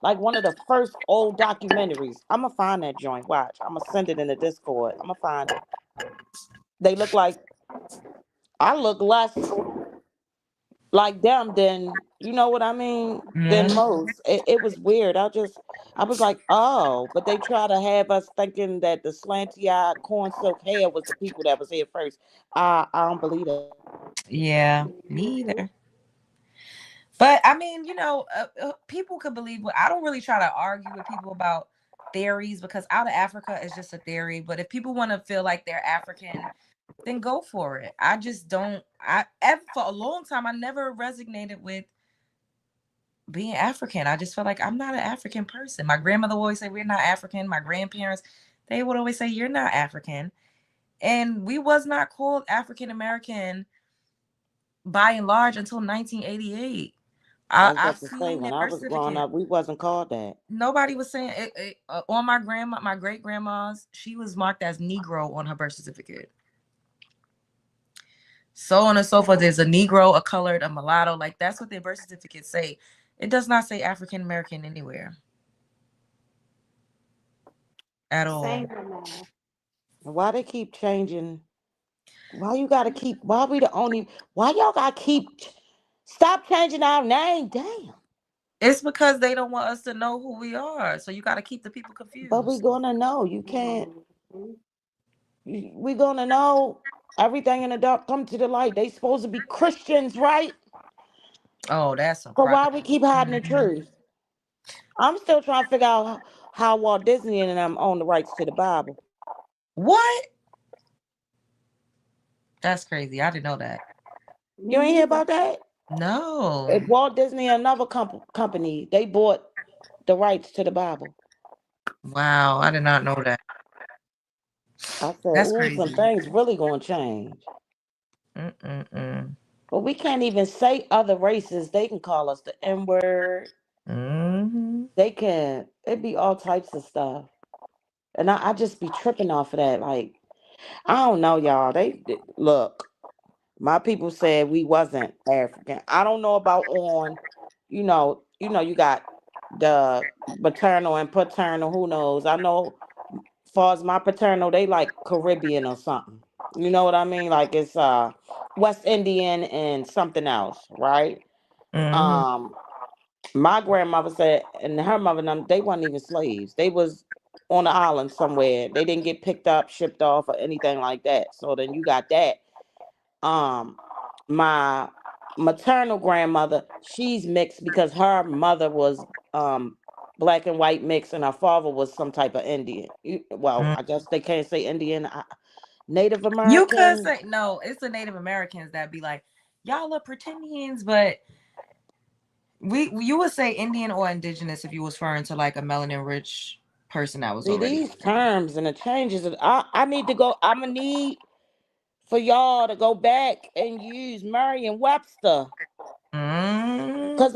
like one of the first old documentaries. I'm gonna find that joint. Watch, I'm gonna send it in the Discord. I'm gonna find it. They look like I look less like them than you know what I mean than Mhm. most. It was weird. I was like, oh, but they try to have us thinking that the slanty eyed corn silk hair was the people that was here first. I don't believe that. Yeah, me either. But I mean, people could believe. I don't really try to argue with people about theories because out of Africa is just a theory. But if people want to feel like they're African, then go for it. I just don't. For a long time, I never resonated with being African. I just feel like I'm not an African person. My grandmother would always say we're not African. My grandparents, they would always say you're not African, and we was not called African American by and large until 1988. I was I've about to say seen their when I birth was growing certificate. up, we wasn't called that. Nobody was saying it, on my great grandma's. She was marked as Negro on her birth certificate. So on and so forth. There's a Negro, a colored, a mulatto. Like that's what their birth certificates say. It does not say African American anywhere at all. Same with mine. Why they keep changing? Why you gotta keep? Why we the only? Why y'all gotta keep? Stop changing our name, damn. It's because they don't want us to know who we are. So you got to keep the people But we confused. gonna know. You can't. Mhm. We gonna know everything in the dark come to the light. They supposed to be Christians, right? Oh, that's some So crap. why we keep hiding the Mhm. truth? I'm still trying to figure out how Walt Disney and them own the rights to the Bible. What? That's crazy. I didn't know that. Me You ain't hear neither. about that? No. Walt Disney and another company, they bought the rights to the Bible. Wow. I did not know that. I said, That's ooh, some crazy. things really gonna change. Mm-mm-mm. But we can't even say other races. They can call us the N word. Hmm. They can. It be all types of stuff. And I just be tripping off of that. Like, I don't know, y'all. Look, my people said we wasn't African. I don't know about on you got the maternal and paternal. Who knows? I know, far as my paternal, they like Caribbean or something. You know what I mean? Like it's West Indian and something else, right? Mhm. Um, my grandmother said, and her mother, them, they weren't even slaves. They was on the island somewhere. They didn't get picked up, shipped off, or anything like that. So then you got that. Um, my maternal grandmother, she's mixed because her mother was black and white mix, and her father was some type of Indian. Well, Mm. I guess they can't say Indian, Native You could American. say no. It's the Native Americans that be like, y'all are pretendians, but you would say Indian or indigenous if you was referring to like a melanin rich person that was See already these terms and the changes. I need to go. I'm gonna need for y'all to go back and use Merriam-Webster. Mm. Cause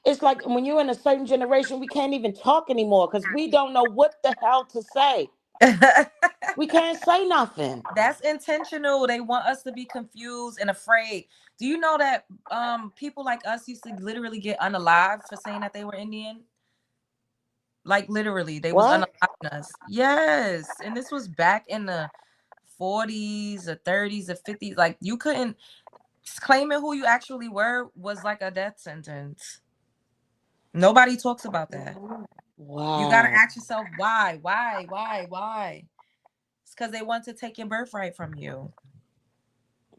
it's like when you're in a certain generation, we can't even talk anymore because we don't know what the hell to say. We can't say nothing. That's intentional. They want us to be confused and afraid. Do you know that people like us used to literally get unalived for saying that they were Indian? Like literally, they was What? unaliving us. Yes, and this was back in the 40s or 30s or 50s. Like you couldn't claiming who you actually were was like a death sentence. Nobody talks about that. You got to Wow. ask yourself why? It's because they want to take your birthright from you.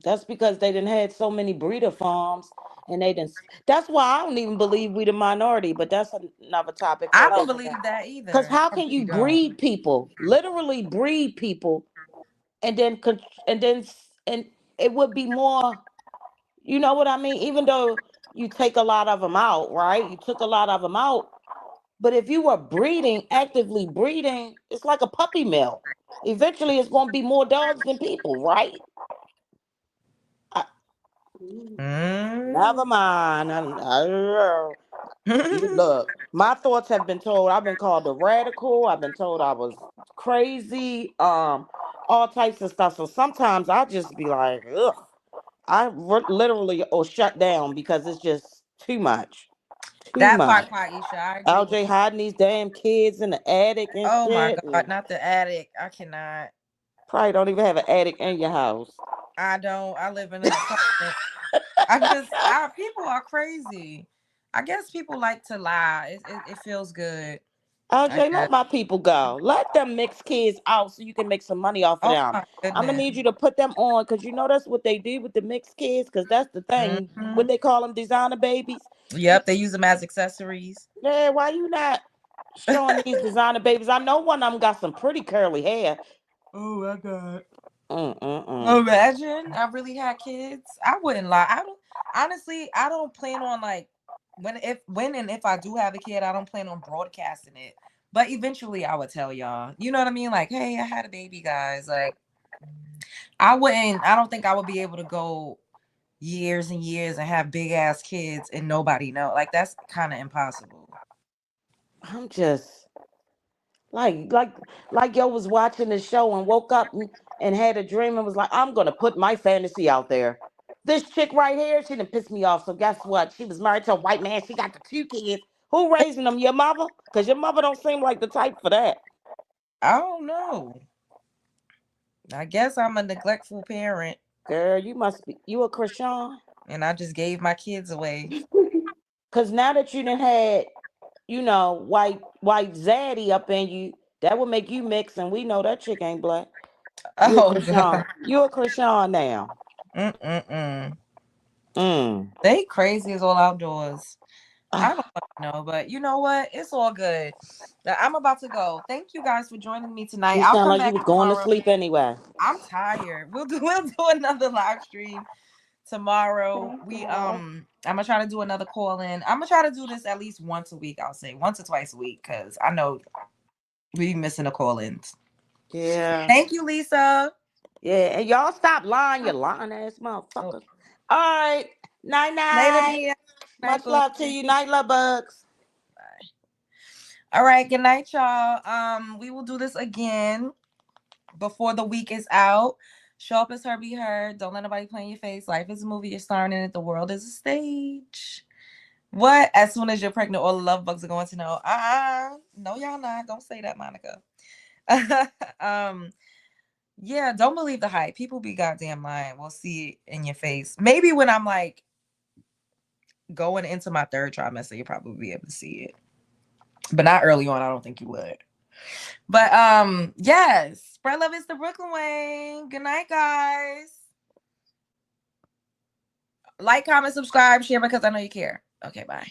That's because they didn't had so many breeder farms, and they didn't. That's why I don't even believe we the minority. But that's another topic for I don't another day. believe that Because either. how I can really you don't. breed people, literally breed people, and then and it would be more. You know what I mean? Even though you take a lot of them out, right? You took a lot of them out, but if you were breeding, actively breeding, it's like a puppy mill. Eventually, it's going to be more dogs than people, right? I, Mm. never mind. Look, my thoughts have been told. I've been called a radical. I've been told I was crazy. All types of stuff. So sometimes I just be like, ugh. Literally or shut down because it's just too much. Too That much. part, Quaisha, I agree with LJ you. hiding these damn kids in the attic and Oh my shit. God, And not the attic. I cannot. probably don't even have an attic in your house. I don't. I live in an apartment. Our people are crazy. I guess people like to lie. It feels good. I LJ, guess. let my people go. Let them mix kids out so you can make some money off of Oh them. my I'm gonna goodness. need you to put them on because you know that's what they do with the mixed kids. Because that's the thing. What Hmm. they call them, designer babies. Yep, they use them as accessories. Yeah, why you not showing these designer babies? I know one of them got some pretty curly hair. Oh my God. Mm-mm-mm. Imagine I really had kids. I wouldn't lie. I don't honestly. I don't plan on like when and if I do have a kid, I don't plan on broadcasting it. But eventually, I would tell y'all. You know what I mean? Like, hey, I had a baby, guys. Like, I wouldn't. I don't think I would be able to go years and years and have big ass kids and nobody know. Like, that's kind of impossible. I'm just like like like yo was watching the show and woke up and had a dream and was like, I'm gonna put my fantasy out there. This chick right here, she didn't piss me off. So guess what? She was married to a white man. She got the two kids. Who raising them? Your mother? Because your mother don't seem like the type for that. I don't know. I guess I'm a neglectful parent, Girl, you must be you a Christian. and I just gave my kids away. Cause now that you done had, white zaddy up in you, that would make you mix, and we know that chick ain't black. You a Oh Christian. God. You a Christian now. Mm-mm-mm. Mm. They crazy as all outdoors. I don't Ah, fucking know, but you know what? It's all good. Now, I'm about to go. Thank you guys for joining me tonight. you I'll sound come like you back was going to tomorrow. sleep anyway. I'm tired. We'll do another live stream tomorrow. I'm gonna try to do another call in. I'm gonna try to do this at least once a week. I'll say once or twice a week because I know we be missing the call ins. Yeah. Thank you, Lisa. Yeah. And y'all stop lying, you lying ass Oh, motherfuckers. All right. Night later, night. Mia. Night, Much boo. love to you. Night love bugs. All right, good night, y'all. We will do this again before the week is out. Show up as her, be heard. Don't let nobody play in your face. Life is a movie. You're starring in it. The world is a stage. What? As soon as you're pregnant, all the love bugs are going to know. No, y'all not. Don't say that, Monica. Yeah, don't believe the hype. People be goddamn lying. We'll see it in your face. Maybe when I'm like going into my third trimester, you'll probably be able to see it. But not early on. I don't think you would. But yes. Spread love is the Brooklyn way. Good night, guys. Like, comment, subscribe, share because I know you care. Okay, bye.